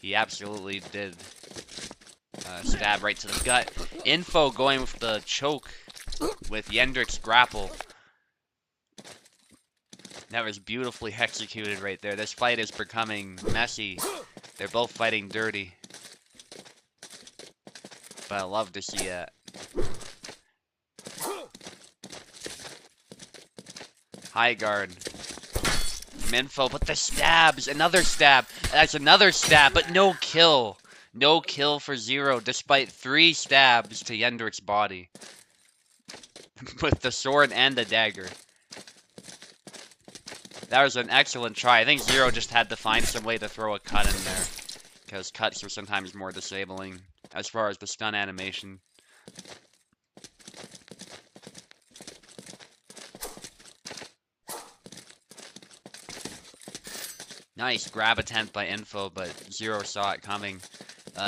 he absolutely did. Stab right to the gut. Info going with the choke with Yendrick's grapple. That was beautifully executed right there. This fight is becoming messy. They're both fighting dirty. But I love to see that. High guard. Info, but the stabs! Another stab! That's another stab, but no kill! No kill for Zero, despite 3 stabs to Yendrick's body. With the sword and the dagger. That was an excellent try. I think Zero just had to find some way to throw a cut in there. Because cuts are sometimes more disabling as far as the stun animation. Nice grab attempt by Info, but Zero saw it coming.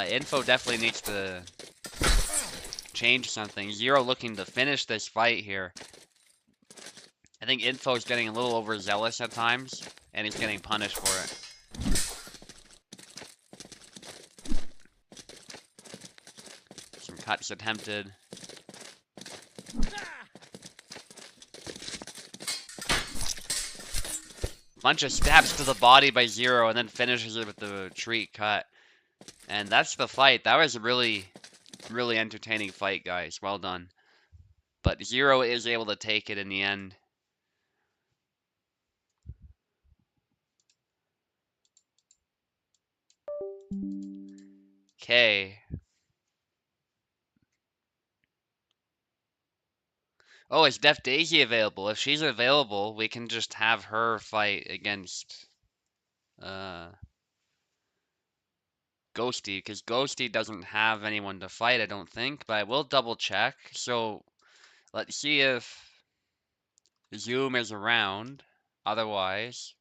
Info definitely needs to change something. Zero looking to finish this fight here. I think Info is getting a little overzealous at times, and he's getting punished for it. Some cuts attempted. Bunch of stabs to the body by Zero, and then finishes it with the retreat cut. And that's the fight. That was a really, really entertaining fight, guys. Well done. But Zero is able to take it in the end. Okay. Oh, is Def Daisy available? If she's available, we can just have her fight against Ghosty, because Ghosty doesn't have anyone to fight, I don't think, but I will double check. So let's see if Zoom is around. Otherwise,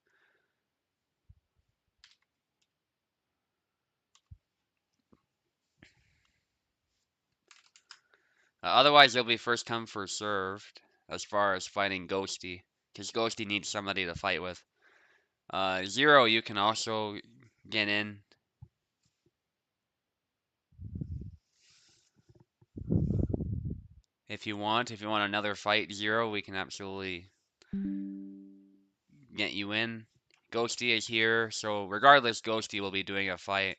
it'll be first come first served as far as fighting Ghosty, because Ghosty needs somebody to fight with. Zero, you can also get in. If you want another fight, Zero, we can absolutely get you in. Ghosty is here, so regardless, Ghosty will be doing a fight.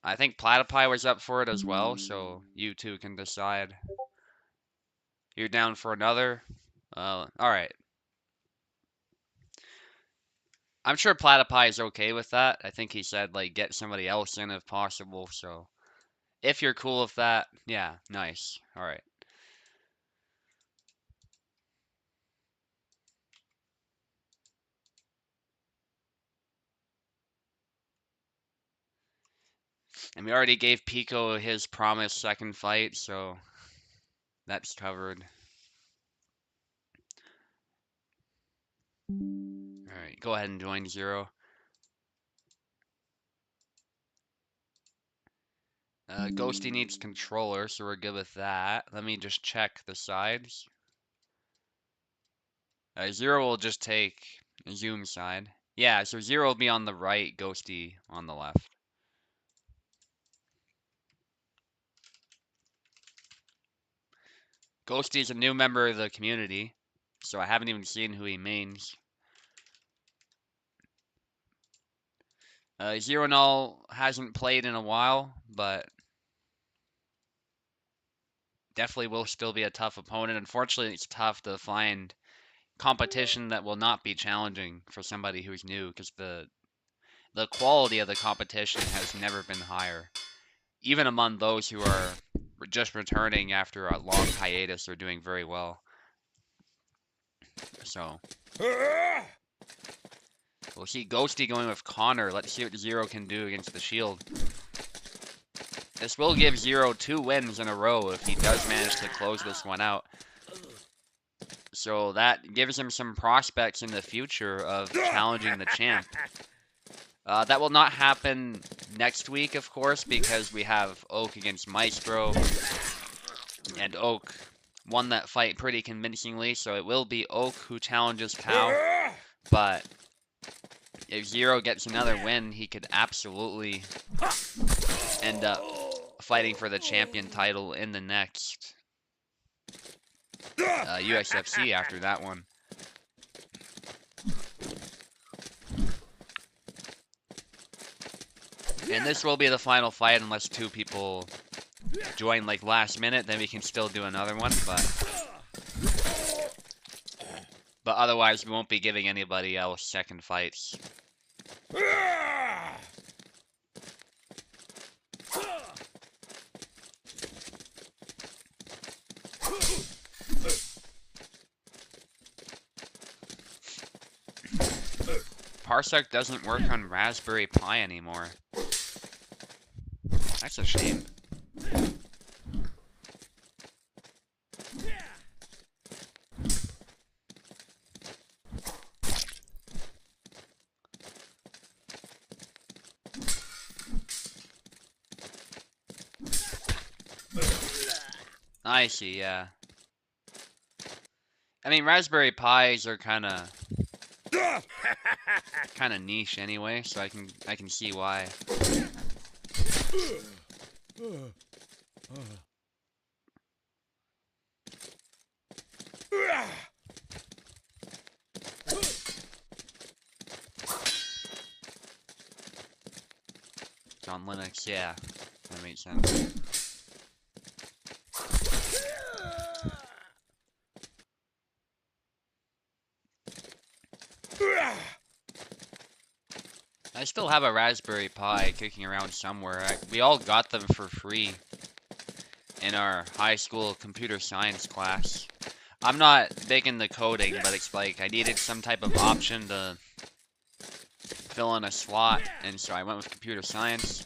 I think Platypi was up for it as well, so you two can decide. You're down for another? Alright. I'm sure Platypi is okay with that. I think he said, like, get somebody else in if possible, so... If you're cool with that, yeah, nice. Alright. And we already gave Pico his promised second fight, so... That's covered. Alright, go ahead and join Zero. Ghosty needs controller, so we're good with that. Let me just check the sides. Zero will just take Zoom side. Yeah, so Zero will be on the right, Ghosty on the left. Ghosty is a new member of the community, so I haven't even seen who he mains. Zero Null hasn't played in a while, but definitely will still be a tough opponent. Unfortunately, it's tough to find competition that will not be challenging for somebody who's new, because the the quality of the competition has never been higher. Even among those who are just returning after a long hiatus, are doing very well. So we'll see Ghosty going with Connor. Let's see what Zero can do against the Shield. This will give Zero 2 wins in a row if he does manage to close this one out. So that gives him some prospects in the future of challenging the champ. That will not happen next week, of course, because we have Oak against Maestro. And Oak won that fight pretty convincingly, so it will be Oak who challenges Tao. But if Zero gets another win, he could absolutely end up fighting for the champion title in the next USFC after that one. And this will be the final fight unless 2 people join like last minute, then we can still do another one, but otherwise we won't be giving anybody else second fights. Parsec doesn't work on Raspberry Pi anymore. That's a shame. I see, yeah. I mean, Raspberry Pis are kind of niche anyway, so I can see why. It's on Linux, yeah, that makes sense. I still have a Raspberry Pi kicking around somewhere. We all got them for free in our high school computer science class. I'm not big into coding, but it's like I needed some type of option to fill in a slot, and so I went with computer science.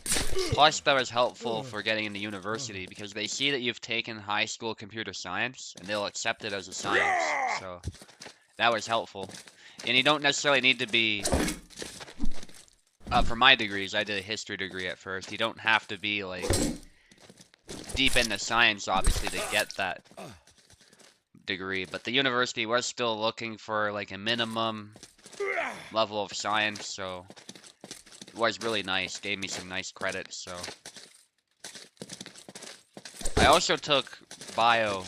Plus, that was helpful for getting into university because they see that you've taken high school computer science, and they'll accept it as a science. So that was helpful. And you don't necessarily need to be... for my degrees, I did a history degree at first. You don't have to be, like, deep into science, obviously, to get that degree. But the university was still looking for, like, a minimum level of science, so it was really nice. Gave me some nice credits, so. I also took Bio.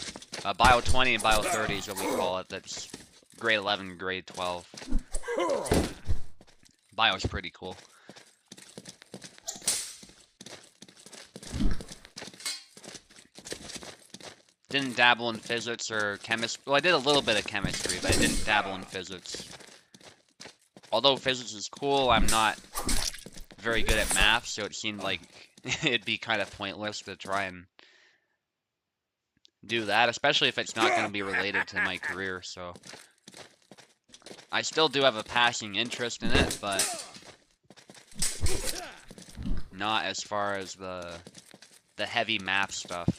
Bio 20 and Bio 30 is what we call it. That's grade 11, grade 12. Bio's pretty cool. Didn't dabble in physics or chemistry. Well, I did a little bit of chemistry, but I didn't dabble in physics. Although physics is cool, I'm not very good at math, so it seemed like it'd be kind of pointless to try and do that, especially if it's not going to be related to my career, so. I still do have a passing interest in it, but not as far as the heavy math stuff.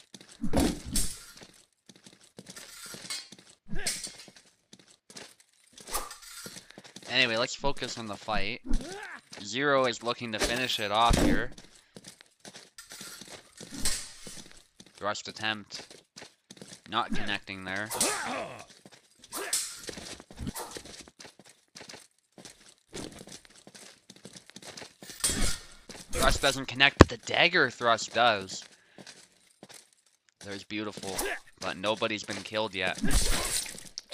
Anyway, let's focus on the fight. Zero is looking to finish it off here. Thrust attempt. Not connecting there. Thrust doesn't connect, but the dagger thrust does. There's beautiful, but nobody's been killed yet.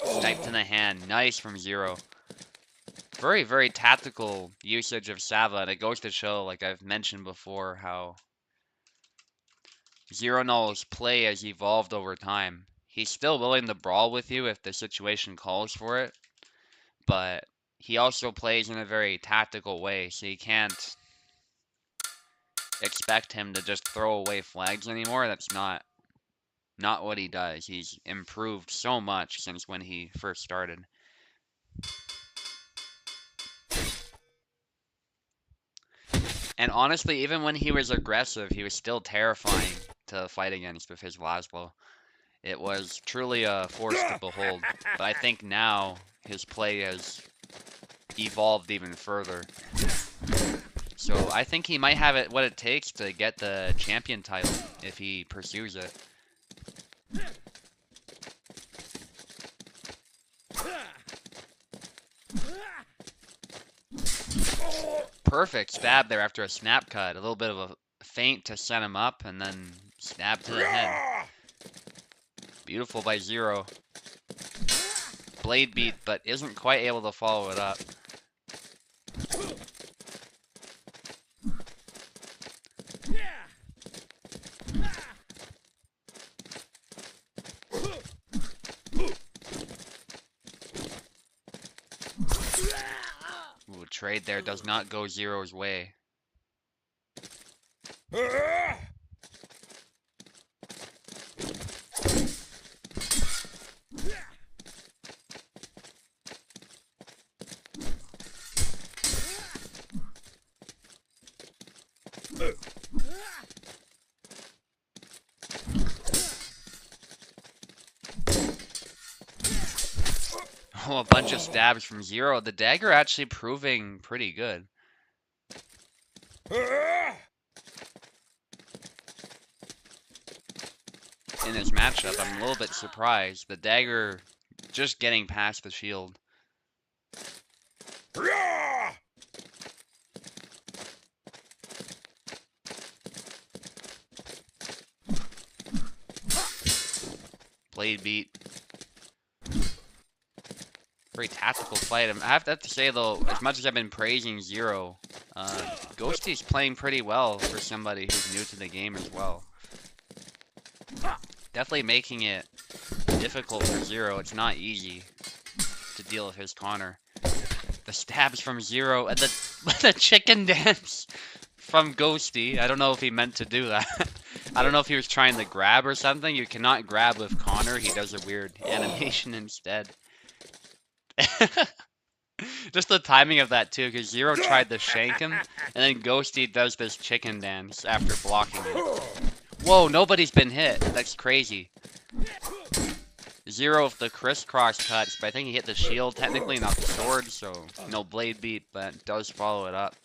Sniped in the hand. Nice from Zero. Very, very tactical usage of Sava, and it goes to show, like I've mentioned before, how Zero Null's play has evolved over time. He's still willing to brawl with you if the situation calls for it, but he also plays in a very tactical way, so you can't expect him to just throw away flags anymore. That's not what he does. He's improved so much since when he first started. And honestly, even when he was aggressive, he was still terrifying to fight against with his Laszlo. It was truly a force to behold. But I think now his play has evolved even further. So I think he might have it what it takes to get the champion title if he pursues it. Perfect stab there after a snap cut. A little bit of a feint to set him up and then stab to the head. Beautiful by Zero. Blade beat, but isn't quite able to follow it up. Ooh, trade there does not go Zero's way. Oh, a bunch of stabs from Zero. The dagger actually proving pretty good. In this matchup, I'm a little bit surprised. The dagger just getting past the shield. Blade beat. Very tactical fight. I have to say though, as much as I've been praising Zero, Ghosty's playing pretty well for somebody who's new to the game as well. Definitely making it difficult for Zero. It's not easy to deal with his Connor. The stabs from Zero and the chicken dance from Ghosty. I don't know if he meant to do that. I don't know if he was trying to grab or something. You cannot grab with Connor. He does a weird animation instead. Just the timing of that too, because Zero tried to shank him, and then Ghosty does this chicken dance after blocking it. Whoa, nobody's been hit. That's crazy. Zero with the crisscross cuts, but I think he hit the shield, technically not the sword, so no blade beat, but does follow it up.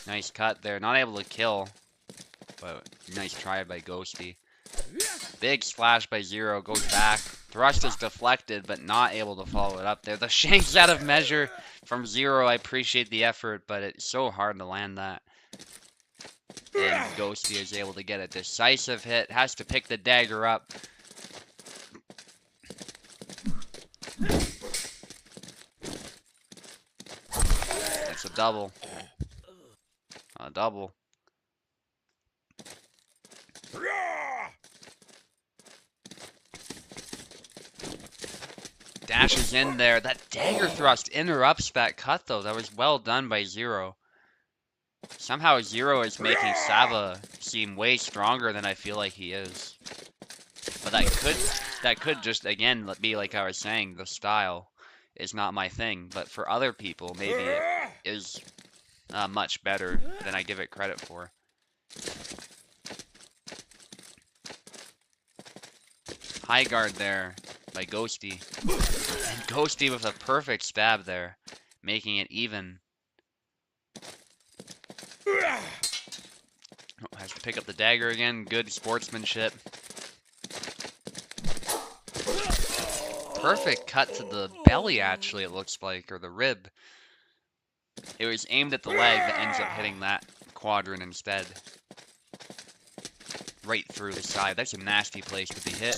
Nice cut there. Not able to kill, but nice try by Ghosty. Big splash by Zero. Goes back. Thrust is deflected, but not able to follow it up there. The shank's out of measure from Zero. I appreciate the effort, but it's so hard to land that. And Ghosty is able to get a decisive hit. Has to pick the dagger up. That's a double. A double. Dashes in there. That dagger thrust interrupts that cut, though. That was well done by Zero. Somehow Zero is making Sava seem way stronger than I feel like he is. But that could just, again, be like I was saying, the style is not my thing. But for other people, maybe it is much better than I give it credit for. High guard there by Ghosty. And Ghosty with a perfect stab there, making it even. Oh, has to pick up the dagger again. Good sportsmanship. Perfect cut to the belly, actually, it looks like, or the rib. It was aimed at the leg, but ends up hitting that quadrant instead. Right through the side. That's a nasty place to be hit.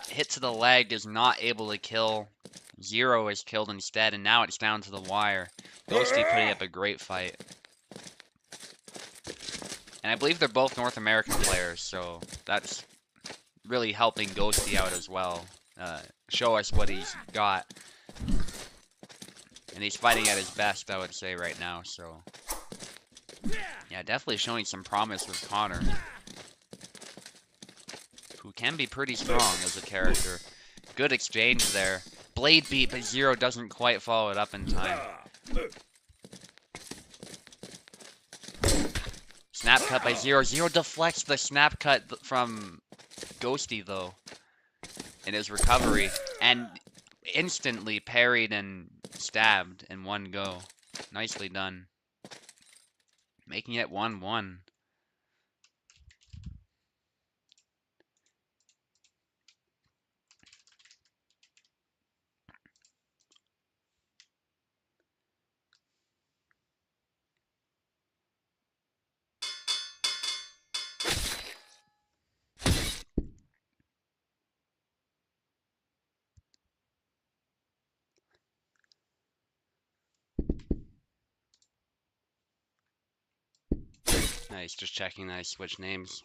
Hit to the leg is not able to kill Zero is killed instead, and now it's down to the wire. Ghosty putting up a great fight. And I believe they're both North American players, so that's really helping Ghosty out as well. Show us what he's got. And he's fighting at his best, I would say, right now, so... Yeah, definitely showing some promise with Connor. Who can be pretty strong as a character. Good exchange there. Blade beat, but Zero doesn't quite follow it up in time. Snap cut by Zero. Zero deflects the snap cut from Ghosty, though, in his recovery. And instantly parried and stabbed in one go. Nicely done. Making it 1-1. Nice, just checking that I switched names.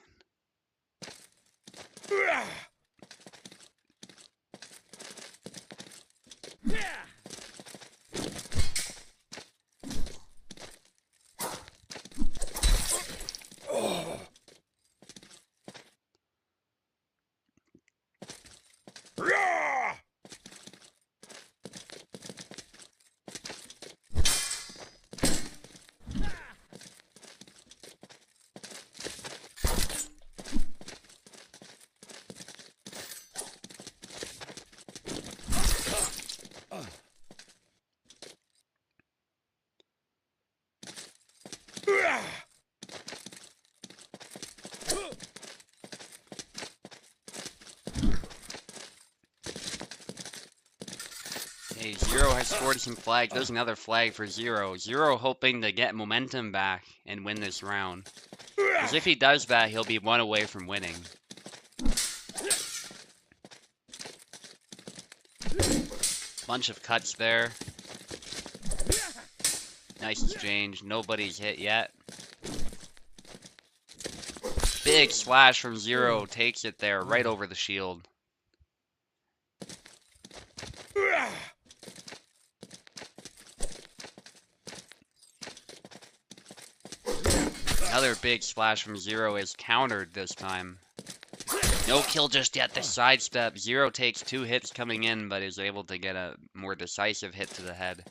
Hey, Zero has scored some flag. There's another flag for Zero. Zero hoping to get momentum back and win this round. Because if he does that, he'll be one away from winning. Bunch of cuts there. Nice exchange. Nobody's hit yet. Big slash from Zero. Takes it there right over the shield. Another big splash from Zero is countered this time. No kill just yet. The sidestep. Zero takes 2 hits coming in, but is able to get a more decisive hit to the head.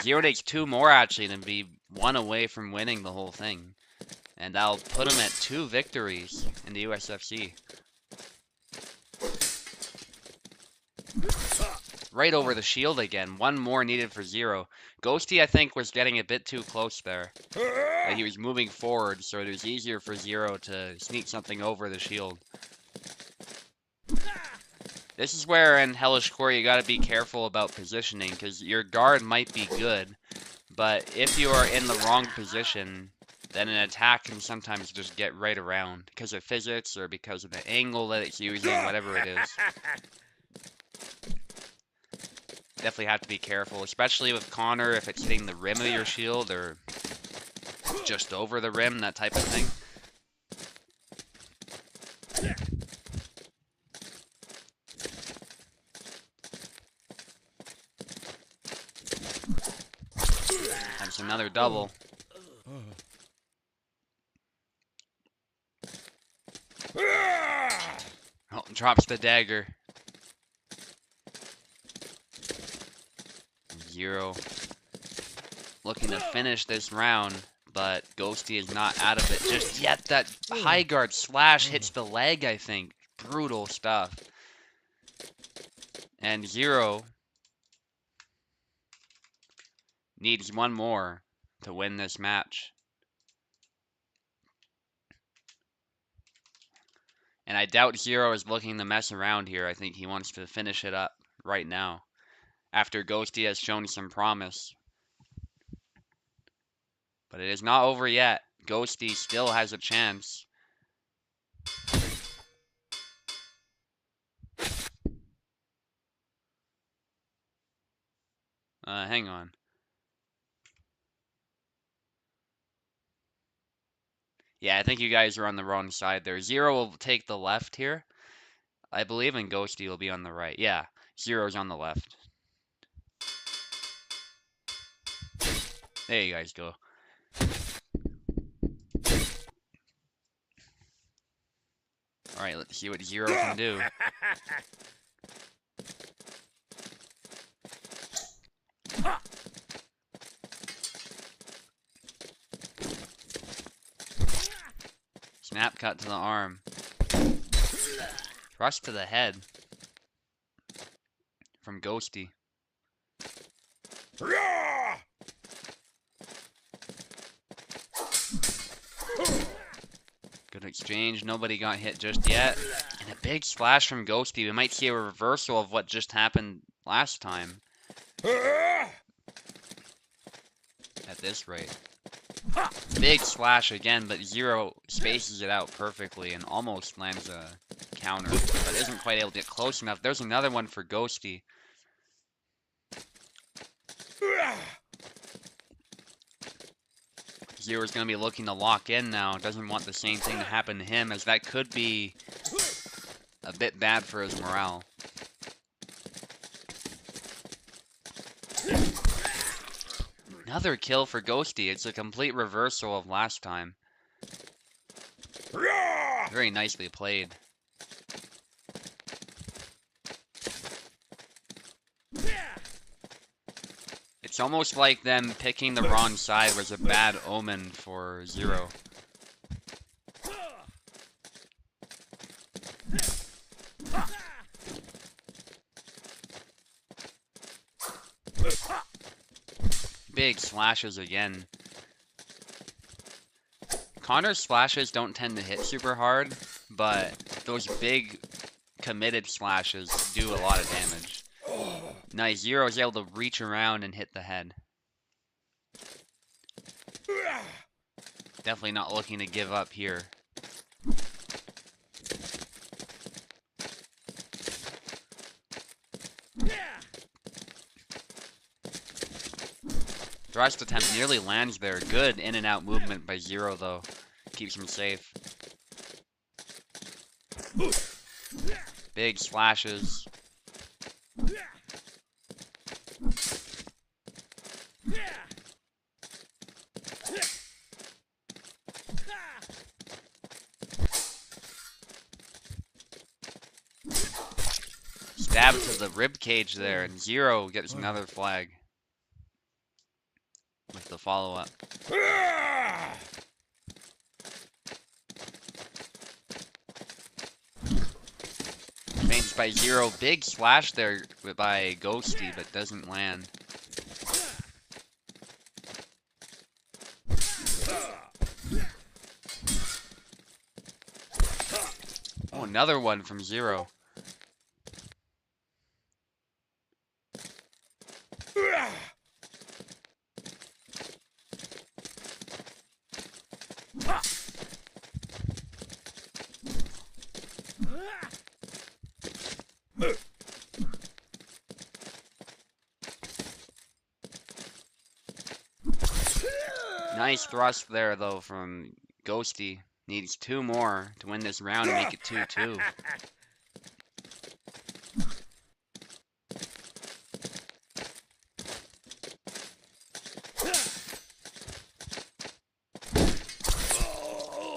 Zero takes 2 more, actually, to be 1 away from winning the whole thing. And that'll put him at 2 victories in the USFC. Right over the shield again. 1 more needed for Zero. Ghosty, I think, was getting a bit too close there. He was moving forward, so it was easier for Zero to sneak something over the shield. This is where in Hellish Quart you gotta be careful about positioning, because your guard might be good, but if you are in the wrong position, then an attack can sometimes just get right around, because of physics, or because of the angle that it's using, whatever it is. Definitely have to be careful, especially with Connor, if it's hitting the rim of your shield, or just over the rim, that type of thing. That's another double. Oh, drops the dagger. Zero looking to finish this round, but Ghosty is not out of it just yet. That high guard slash hits the leg, I think. Brutal stuff. And Zero needs 1 more to win this match. And I doubt Zero is looking to mess around here. I think he wants to finish it up right now, after Ghosty has shown some promise. But it is not over yet. Ghosty still has a chance. Hang on. Yeah, I think you guys are on the wrong side there. Zero will take the left here, I believe, and Ghosty will be on the right. Yeah, Zero's on the left. There you guys go. Alright, let's see what Zero can do. Snap cut to the arm. Thrust to the head. From Ghosty. Good exchange. Nobody got hit just yet. And a big splash from Ghosty. We might see a reversal of what just happened last time. At this rate. Big splash again, but Zero spaces it out perfectly and almost lands a counter, but isn't quite able to get close enough. There's another one for Ghosty. Zero's going to be looking to lock in now. Doesn't want the same thing to happen to him, as that could be a bit bad for his morale. Another kill for Ghosty. It's a complete reversal of last time. Very nicely played. It's almost like them picking the wrong side was a bad omen for Zero. Big slashes again. Connor's slashes don't tend to hit super hard, but those big committed slashes do a lot of damage. Nice, Zero is able to reach around and hit the head. Definitely not looking to give up here. Thrust attempt nearly lands there. Good in and out movement by Zero though. Keeps him safe. Big splashes. Stab to the rib cage there, and Zero gets another flag with the follow-up. Feints by Zero. Big splash there by Ghosty, but doesn't land. Oh, another one from Zero. Nice thrust there, though, from Ghosty. Needs 2 more to win this round and make it 2-2.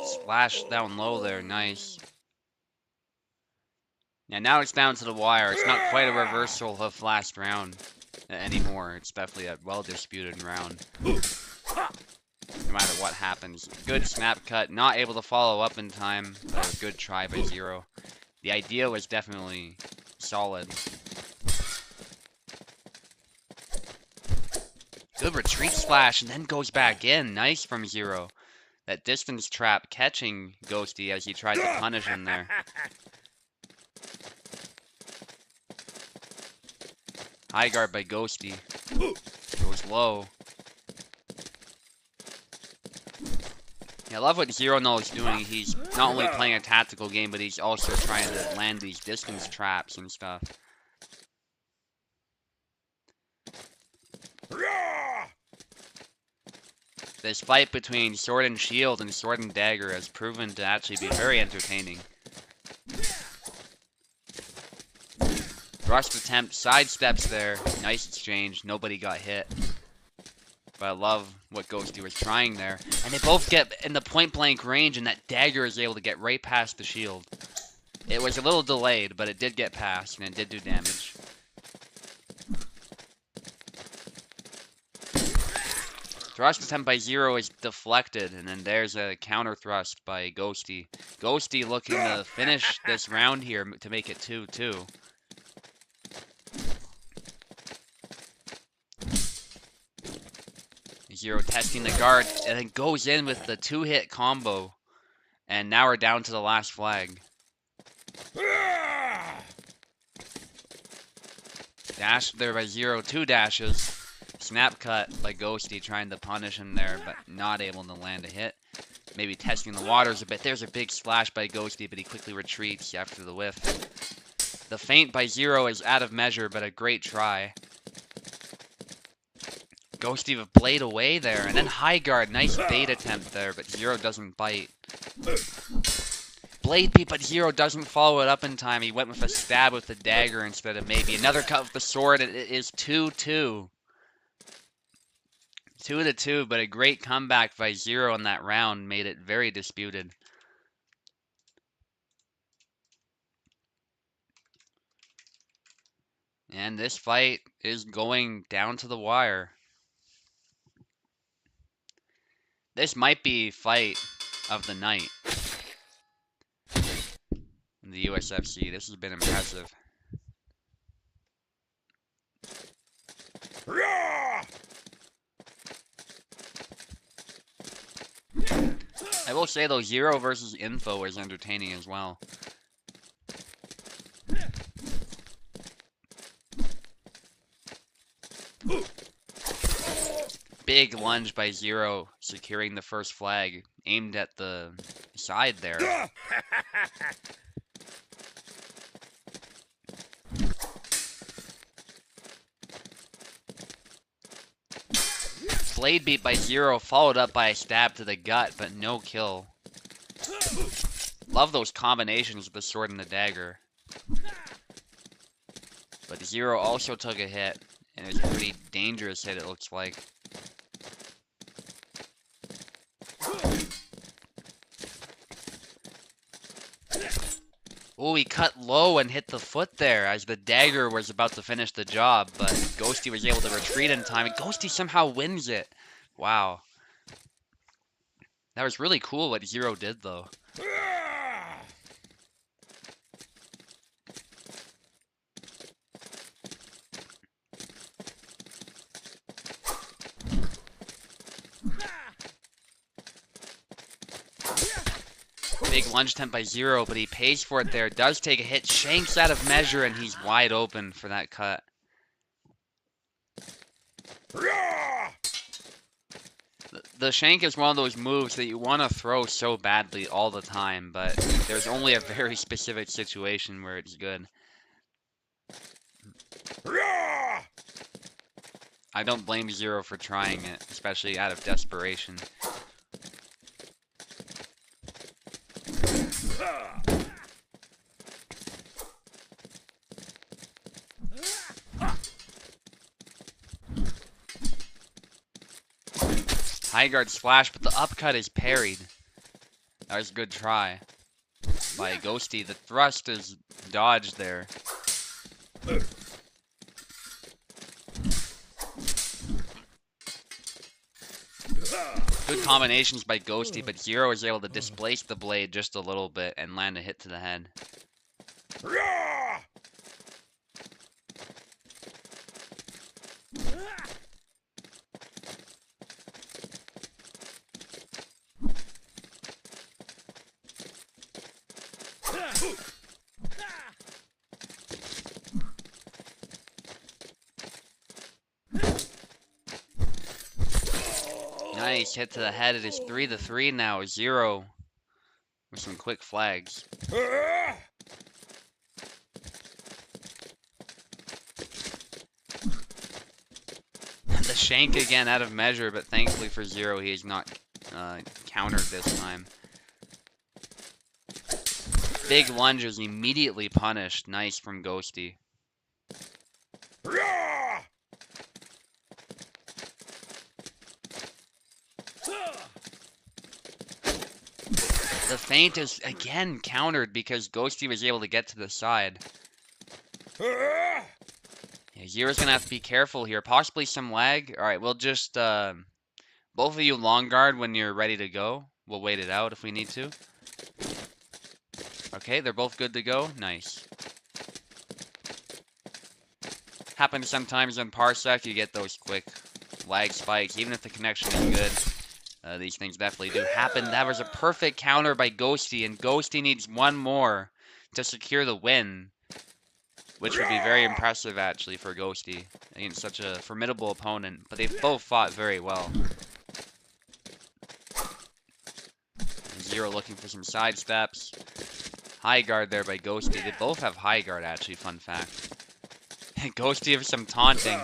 Splash down low there, nice. Yeah, now it's down to the wire. It's not quite a reversal of last round anymore. It's definitely a well-disputed round. No matter what happens. Good snap cut. Not able to follow up in time, but a good try by Zero. The idea was definitely solid. Good retreat splash, and then goes back in. Nice from Zero. That distance trap catching Ghosty as he tried to punish him there. High guard by Ghosty. Goes low. Yeah, I love what Zero knows doing. He's not only playing a tactical game, but he's also trying to land these distance traps and stuff. This fight between Sword and Shield and Sword and Dagger has proven to actually be very entertaining. Thrust attempt, sidesteps there. Nice exchange, nobody got hit. But I love what Ghosty was trying there. And they both get in the point blank range, and that dagger is able to get right past the shield. It was a little delayed, but it did get past, and it did do damage. Thrust attempt by Zero is deflected, and then there's a counter thrust by Ghosty. Ghosty looking to finish this round here to make it 2-2. Zero testing the guard, and then goes in with the 2-hit combo. And now we're down to the last flag. Dash there by Zero, 2 dashes. Snap cut by Ghosty trying to punish him there, but not able to land a hit. Maybe testing the waters a bit. There's a big splash by Ghosty, but he quickly retreats after the whiff. The feint by Zero is out of measure, but a great try. Ghosty with blade away there, and then high guard. Nice bait attempt there, but Zero doesn't bite. Blade beat, but Zero doesn't follow it up in time. He went with a stab with the dagger instead of maybe another cut with the sword. It is 2-2. 2-2, but a great comeback by Zero in that round made it very disputed. And this fight is going down to the wire. This might be fight of the night in the USFC. This has been impressive. I will say though, Zero versus Info is entertaining as well. Big lunge by Zero, securing the first flag, aimed at the side there. Blade beat by Zero, followed up by a stab to the gut, but no kill. Love those combinations with the sword and the dagger. But Zero also took a hit, and it was a pretty dangerous hit, it looks like. Oh, he cut low and hit the foot there as the dagger was about to finish the job, but Ghosty was able to retreat in time, and Ghosty somehow wins it. Wow. That was really cool what Zero did, though. Big lunge attempt by Zero, but he pays for it there. Does take a hit, shanks out of measure, and he's wide open for that cut. The shank is one of those moves that you want to throw so badly all the time, but there's only a very specific situation where it's good. I don't blame Zero for trying it, especially out of desperation. High guard splash, but the upcut is parried. That was a good try by Ghosty. The thrust is dodged there. Good combinations by Ghosty, but Zero is able to displace the blade just a little bit and land a hit to the head. Nice hit to the head. It is 3-3 now. Zero with some quick flags. The Shank again out of measure, but thankfully for Zero, he is not countered this time. Big lunge is immediately punished. Nice from Ghosty. The feint is again countered because Ghosty was able to get to the side. Yeah, Zero's gonna have to be careful here. Possibly some lag. Alright, we'll just both of you long guard when you're ready to go. We'll wait it out if we need to. Okay, they're both good to go. Nice. Happens sometimes in Parsec, you get those quick lag spikes, even if the connection is good. These things definitely do happen. That was a perfect counter by Ghosty, and Ghosty needs one more to secure the win, which would be very impressive, actually, for Ghosty against such a formidable opponent. But they've both fought very well. Zero looking for some side steps. High guard there by Ghosty. They both have high guard, actually, fun fact. Ghosty has some taunting,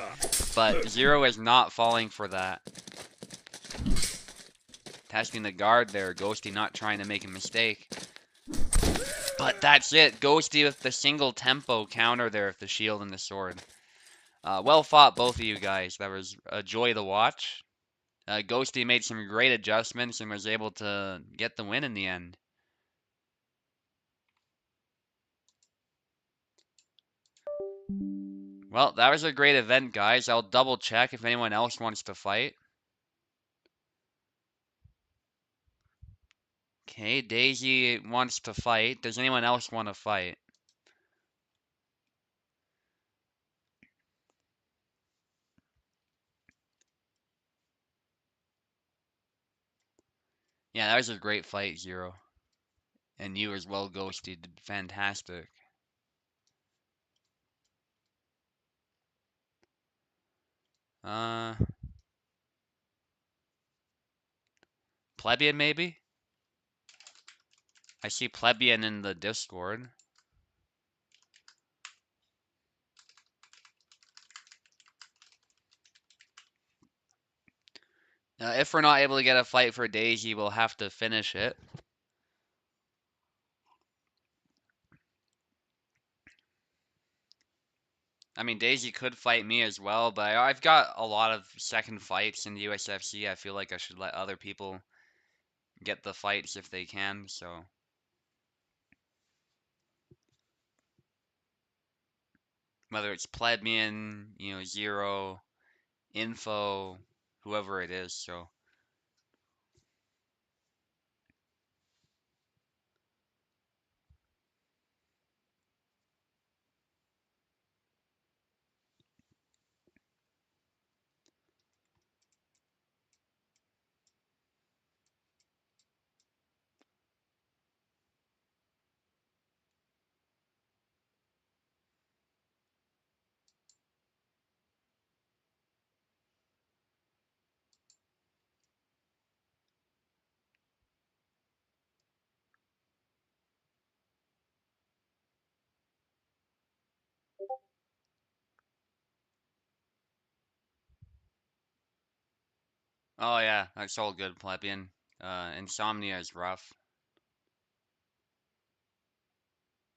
but Zero is not falling for that. Testing the guard there, Ghosty not trying to make a mistake. But that's it, Ghosty with the single tempo counter there with the shield and the sword. Well fought, both of you guys. That was a joy to watch. Ghosty made some great adjustments and was able to get the win in the end. Well, that was a great event, guys. I'll double check if anyone else wants to fight. Okay, Daisy wants to fight. Does anyone else want to fight? Yeah, that was a great fight, Zero. And you as well, Ghosty, did fantastic. Plebeian, maybe? I see Plebeian in the Discord. If we're not able to get a fight for Daisy, we'll have to finish it. I mean, Daisy could fight me as well, but I've got a lot of second fights in the USFC. I feel like I should let other people get the fights if they can, so. Whether it's Plebeian, Zero, Info, whoever it is, so. Oh yeah, that's all good, Plebeian. Insomnia is rough.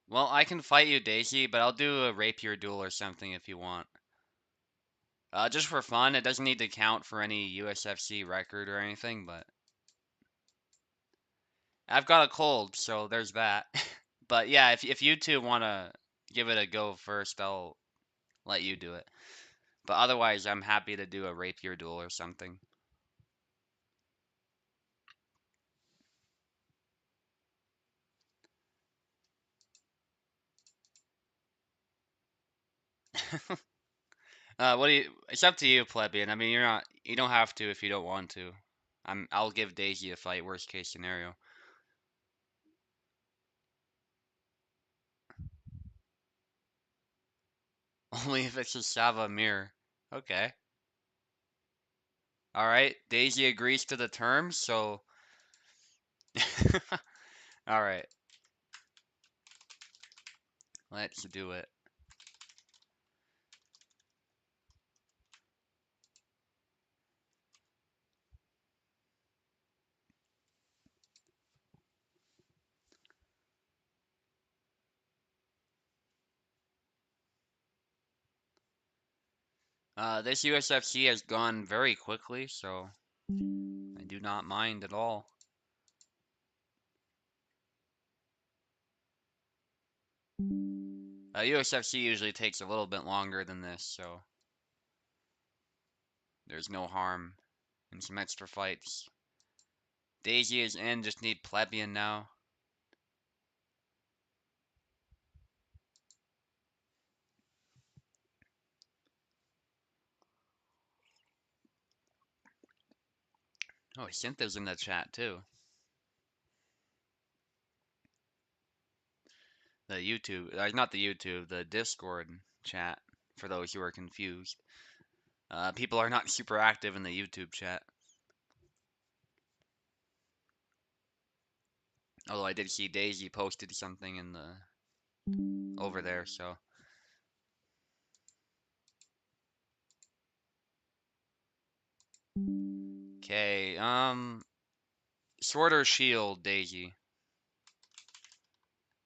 Well, I can fight you, Daisy, but I'll do a rapier duel or something if you want. Just for fun. It doesn't need to count for any USFC record or anything, but I've got a cold, so there's that. But yeah, if you two want to give it a go first, I'll let you do it. But otherwise, I'm happy to do a rapier duel or something. What do you? It's up to you, plebeian. I mean, you don't have to if you don't want to. I'll give Daisy a fight, worst case scenario. Only if it's a Sava mirror. Okay. Alright, Daisy agrees to the terms, so... Alright, let's do it. This USFC has gone very quickly, so I do not mind at all. USFC usually takes a little bit longer than this, so there's no harm in some extra fights. Daisy is in, just need plebeian now. Oh, Cynthia's in the chat too. The YouTube, not the YouTube, the Discord chat, for those who are confused. People are not super active in the YouTube chat. Although I did see Daisy posted something in the over there, so. Okay, sword or shield, Daisy.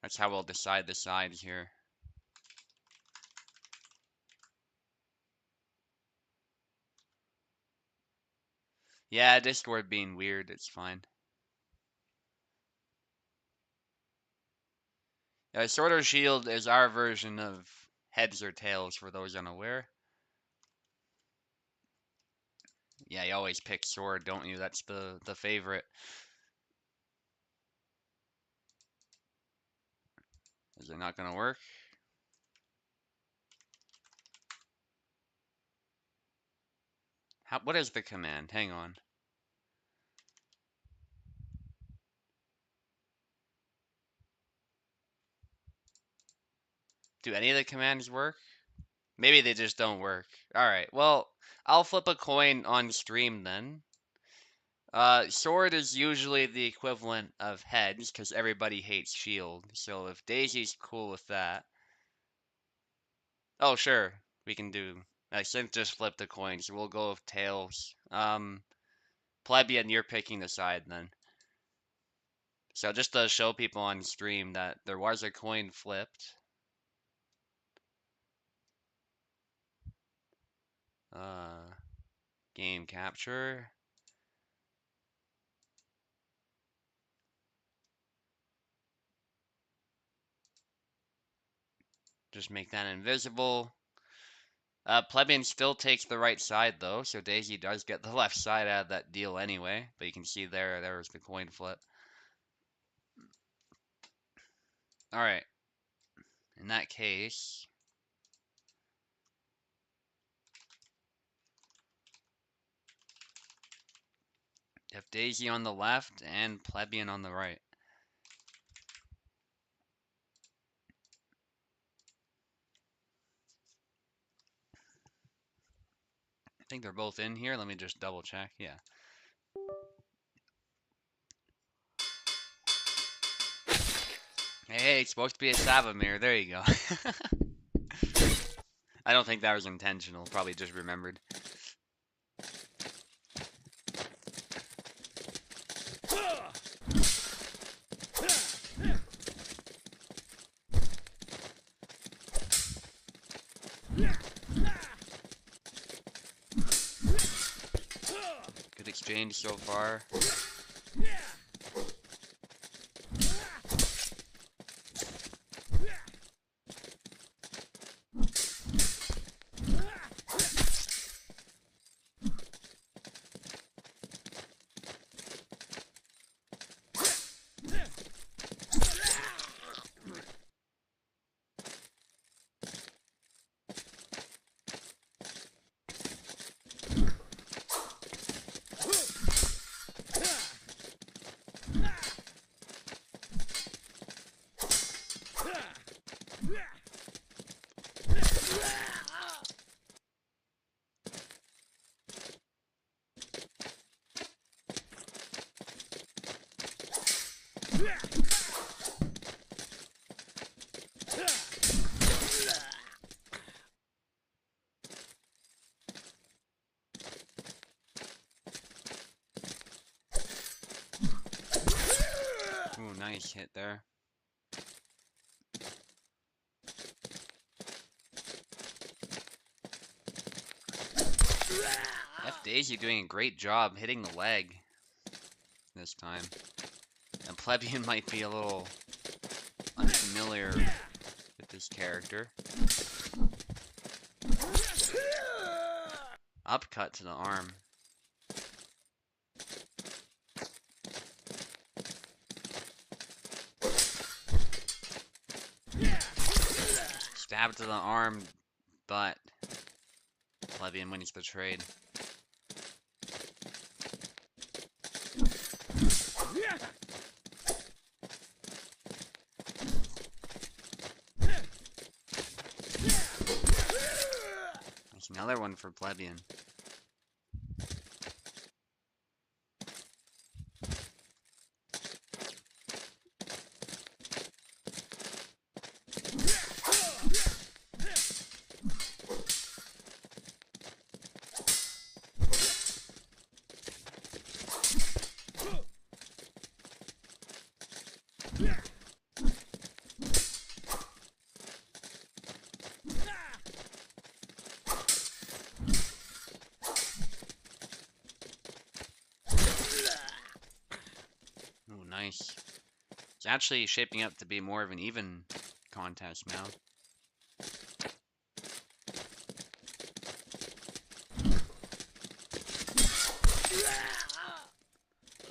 That's how we'll decide the sides here. Yeah, Discord being weird, it's fine. Sword or shield is our version of heads or tails for those unaware. Yeah, you always pick sword, don't you? That's the favorite. Is it not gonna work? What is the command? Hang on. Do any of the commands work? Maybe they just don't work. Alright, well, I'll flip a coin on stream then. Sword is usually the equivalent of heads, because everybody hates shield. So if Daisy's cool with that. Oh, sure. We can do. Synth just flipped the coin, so we'll go with tails. Plebeian, you're picking the side then. So just to show people on stream that there was a coin flipped. Game capture. Just make that invisible. Plebeian still takes the right side though, so Daisy does get the left side out of that deal anyway. But you can see there's the coin flip. Alright. In that case, have Daisy on the left and Plebeian on the right. I think they're both in here. Let me just double check. Yeah. Hey, it's supposed to be a Savamir. There you go. I don't think that was intentional. Probably just remembered. Good exchange so far. Ooh, nice hit there. F Daisy doing a great job hitting the leg this time. And Plebeian might be a little unfamiliar with this character. Upcut to the arm. Stab to the arm, but Plebeian wins the trade. There's another one for Plebeian. Oh, nice. It's actually shaping up to be more of an even contest now.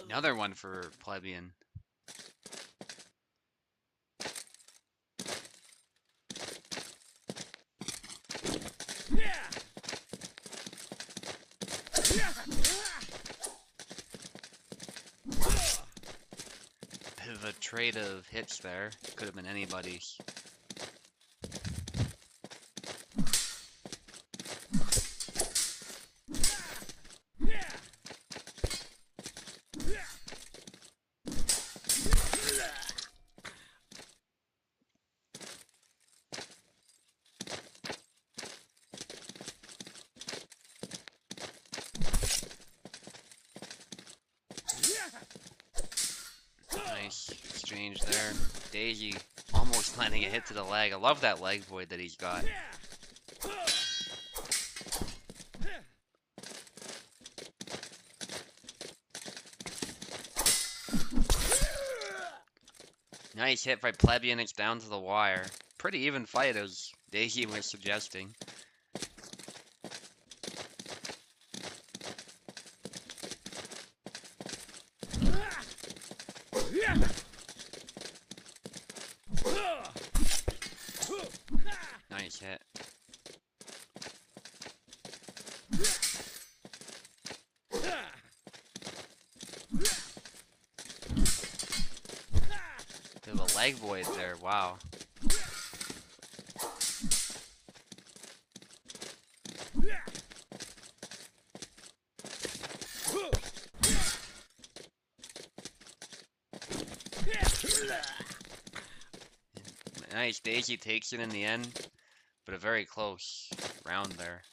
Another one for Plebeian. Bit of a trade of hits there. Could have been anybody's. Nice exchange there. Daisy almost landing a hit to the leg. I love that leg void that he's got. Nice hit by Plebeian. It's down to the wire. Pretty even fight as Daisy was suggesting. Nice hit. Bit of a leg void there, wow. Nice, Daisy takes it in the end, but a very close round there.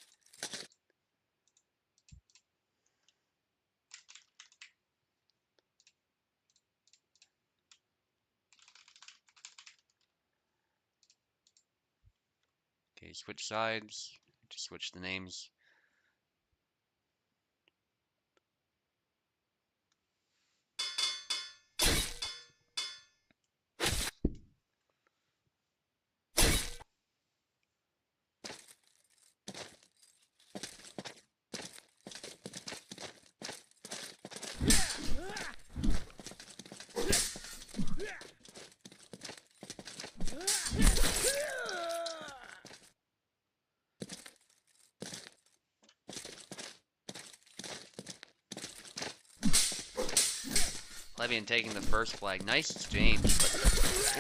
Okay, switch sides, just switch the names. Plebeian taking the first flag. Nice exchange.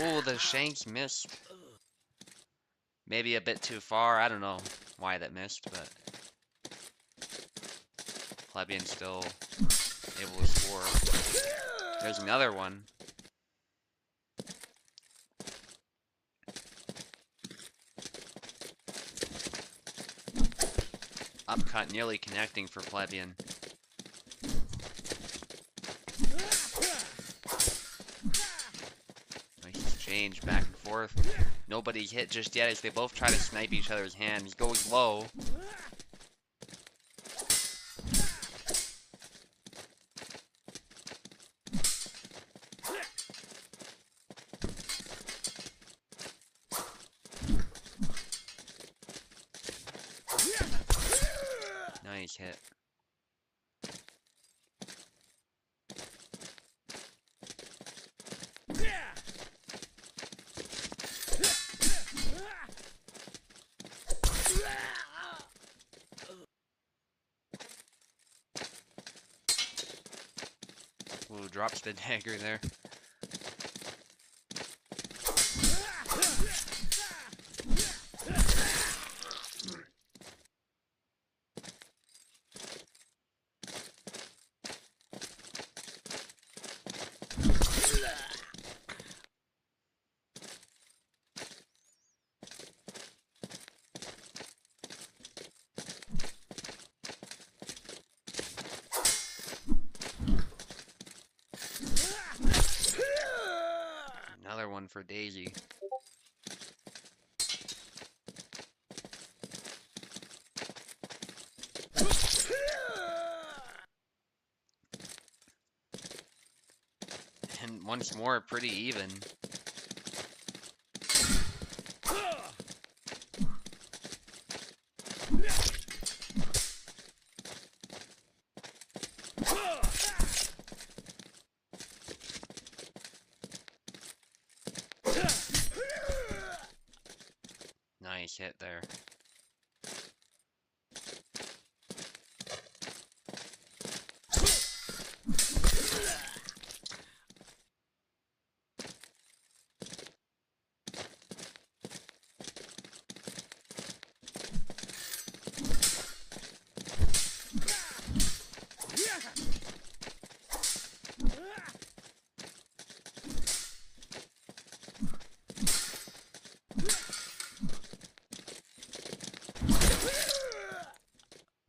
Oh, the shanks missed. Maybe a bit too far. I don't know why that missed, but Plebeian still able to score. There's another one. Upcut nearly connecting for Plebeian. Exchange back and forth. Nobody hit just yet as they both try to snipe each other's hand. He goes low. Nice hit. Ooh, drops the dagger there. Another one for Daisy. And once more, pretty even. Nice hit there.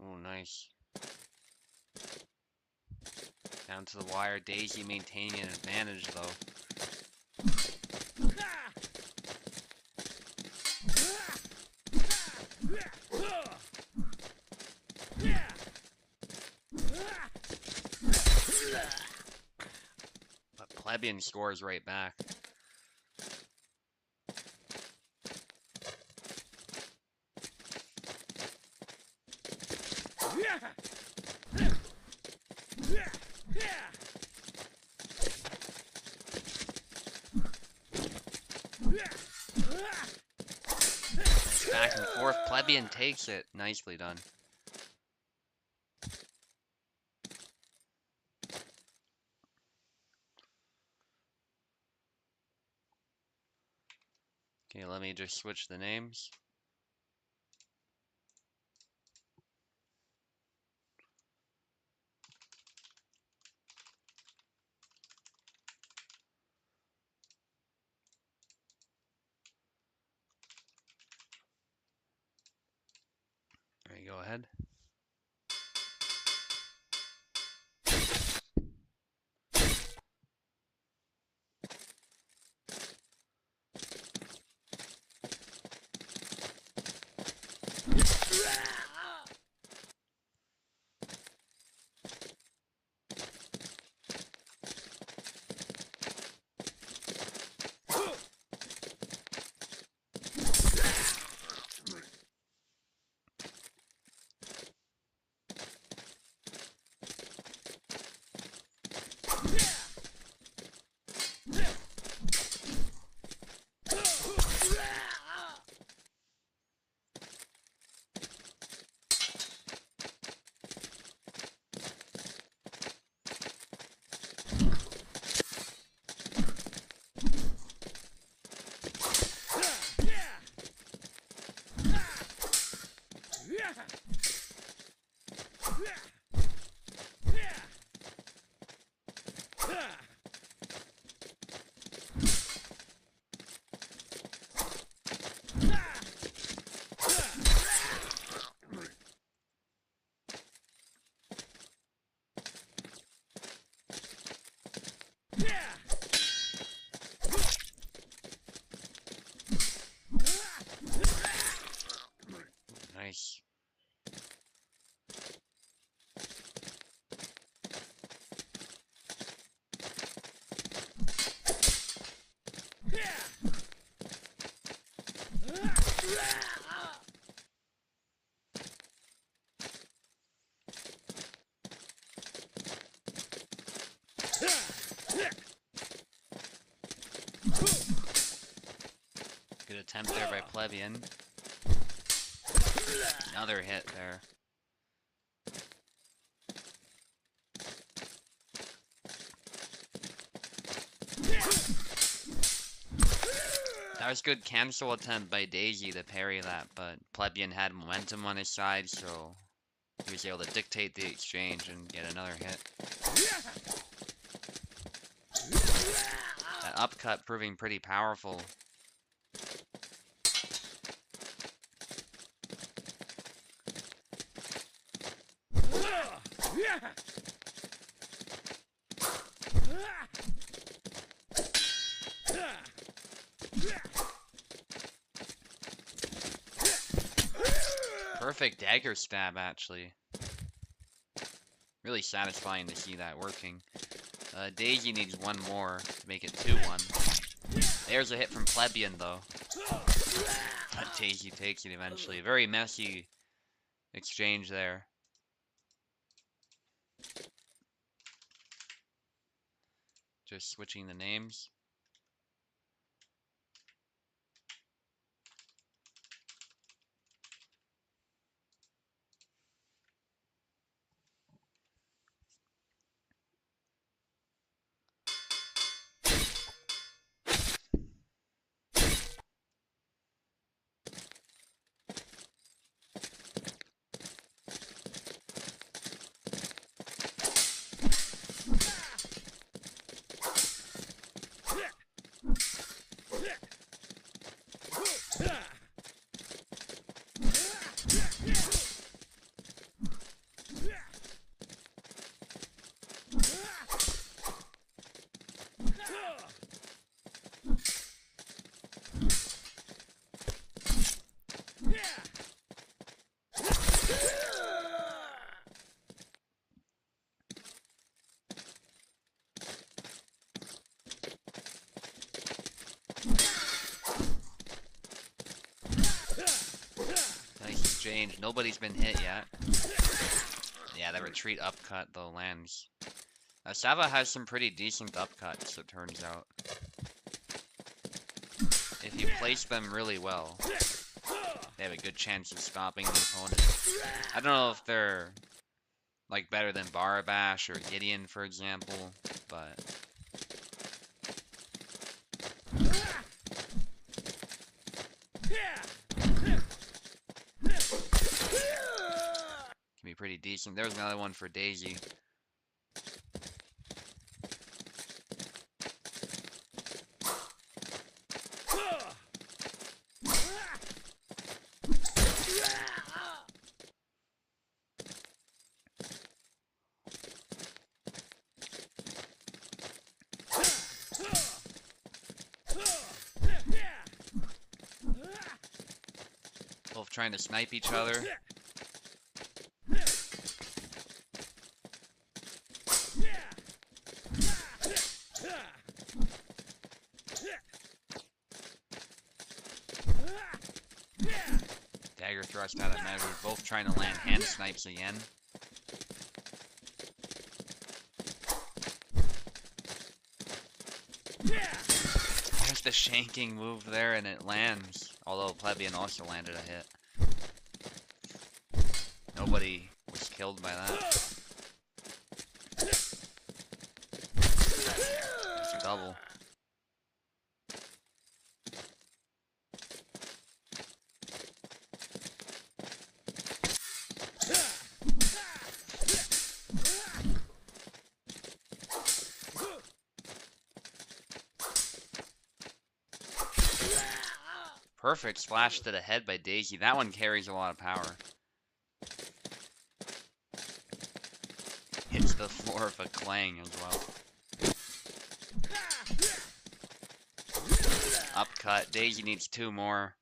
Oh, nice. Down to the wire. Daisy maintaining an advantage, though. But Plebeian scores right back. Back and forth. Plebeian takes it. Nicely done. Okay, let me just switch the names. Alright, go ahead. attempt there by Plebeian. Another hit there. That was good cancel attempt by Daisy to parry that, but Plebeian had momentum on his side, so he was able to dictate the exchange and get another hit. That upcut proving pretty powerful. Perfect dagger stab, actually. Really satisfying to see that working. Daisy needs one more to make it 2-1. There's a hit from Plebeian, though. But Daisy takes it eventually. Very messy exchange there. Just switching the names. Nice exchange. Nobody's been hit yet. Yeah, the retreat upcut though lands. Sava has some pretty decent upcuts, it turns out. If you place them really well, they have a good chance of stopping the opponent. I don't know if they're like better than Barabash or Gideon, for example, but can be pretty decent. There's another one for Daisy. Both trying to snipe each other. Dagger thrust out of measure. Both trying to land hand snipes again. There's the shanking move there and it lands. Although Plebeian also landed a hit. Nobody was killed by that. It's a double. Perfect splash to the head by Daisy. That one carries a lot of power. Hits the floor with a clang as well. Upcut. Daisy needs 2 more.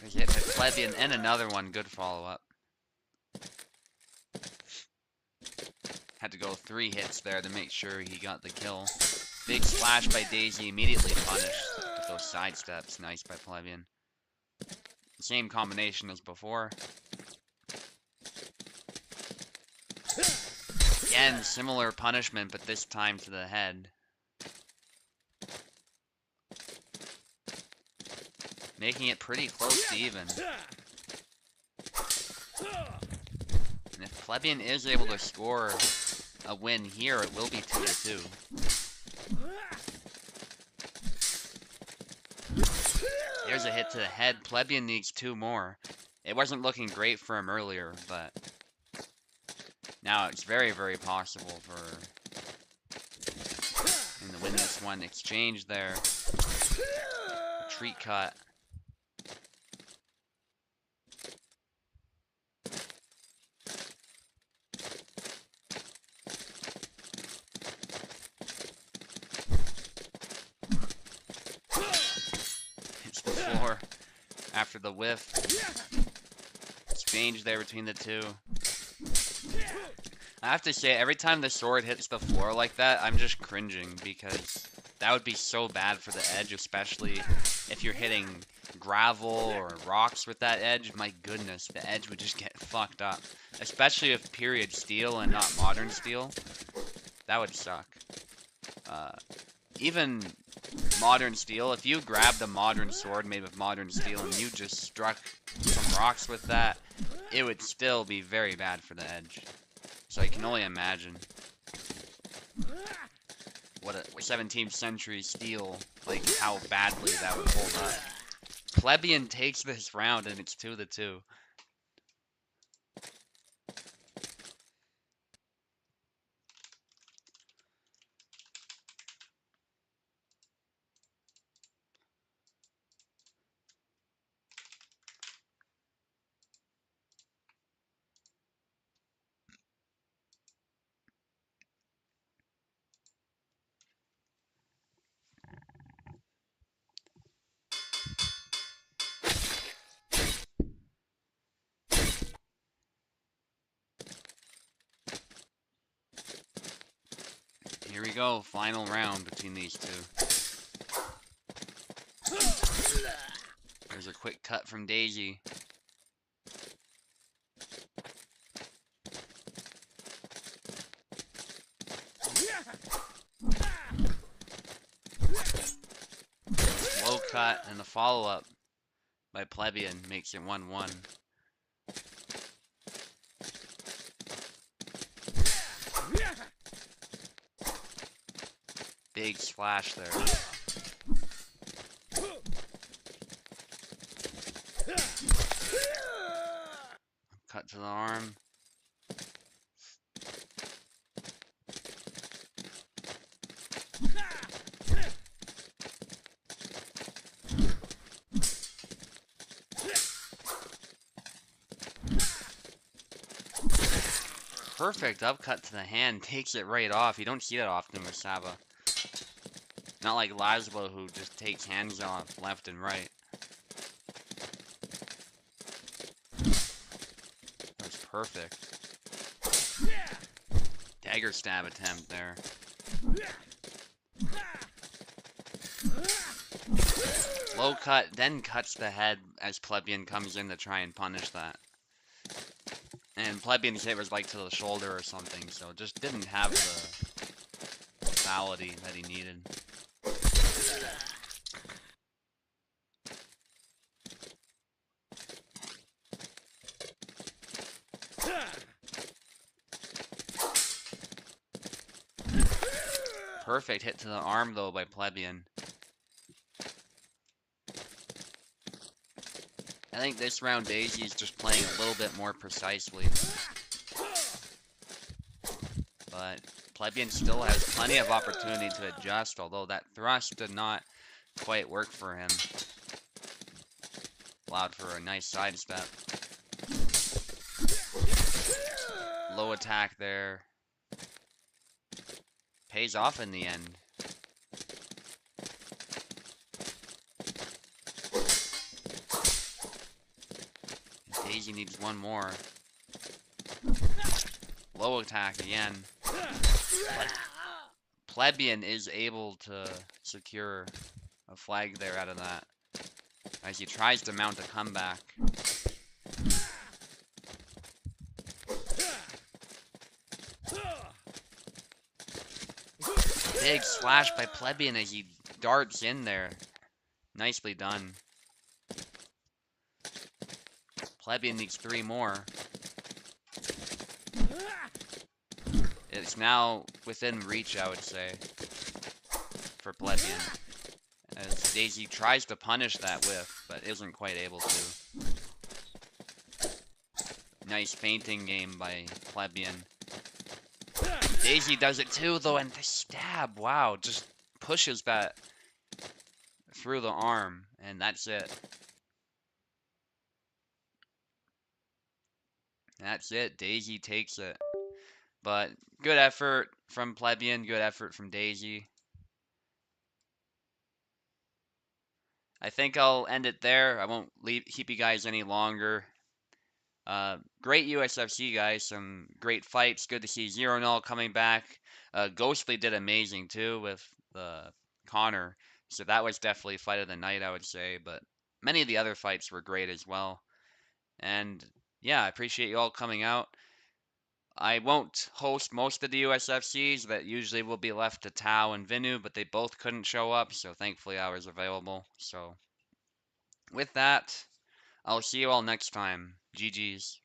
There's a hit by Plebeian and another one. Good follow-up. Had to go 3 hits there to make sure he got the kill. Big splash by Daisy, immediately punished with those side steps. Nice by Plebeian. Same combination as before. Again, similar punishment, but this time to the head. Making it pretty close to even. And if Plebeian is able to score a win here, it will be 2-2. Here's a hit to the head. Plebeian needs 2 more. It wasn't looking great for him earlier, but now it's very, very possible for him to win this one. Exchange there. Retreat cut. Hits the floor after the whiff. Exchange there between the two. I have to say, every time the sword hits the floor like that, I'm just cringing, because that would be so bad for the edge, especially if you're hitting gravel or rocks with that edge. My goodness, the edge would just get fucked up. Especially if period steel and not modern steel. That would suck. Even modern steel, if you grabbed a modern sword made with modern steel and you just struck some rocks with that, it would still be very bad for the edge. So I can only imagine what a 17th century steel, like how badly that would hold up. Plebeian takes this round and it's 2-2. Here we go, final round between these two. There's a quick cut from Daisy. Low cut, and the follow-up by Plebeian makes it 1-1. Big splash there. Cut to the arm. Perfect upcut to the hand, takes it right off. You don't see that often with Saba. Not like Laszlo, who just takes hands off left and right. That's perfect. Dagger stab attempt there. Low cut, then cuts the head as Plebeian comes in to try and punish that. And Plebeian's hit was like to the shoulder or something, so just didn't have the lethality that he needed. Perfect hit to the arm, though, by Plebeian. I think this round Daisy is just playing a little bit more precisely. But Plebeian still has plenty of opportunity to adjust, although that thrust did not quite work for him. Allowed for a nice sidestep. Low attack there. Pays off in the end. Daisy needs one more. Low attack again. Plebeian is able to secure a flag there out of that, as he tries to mount a comeback. big slash by Plebeian as he darts in there. Nicely done. Plebeian needs 3 more. It's now within reach, I would say, for Plebeian. As Daisy tries to punish that whiff, but isn't quite able to. Nice feinting game by Plebeian. Daisy does it too, though, and the stab, wow, just pushes that through the arm, and that's it. That's it. Daisy takes it. But good effort from Plebeian, good effort from Daisy. I think I'll end it there. I won't keep you guys any longer. Great USFC, guys. Some great fights. Good to see 0-0 coming back. Ghostly did amazing, too, with Connor. So that was definitely fight of the night, I would say. But many of the other fights were great as well. And yeah, I appreciate you all coming out. I won't host most of the USFCs that usually will be left to Tao and Vinu, but they both couldn't show up, so thankfully I was available. So with that, I'll see you all next time. GG's.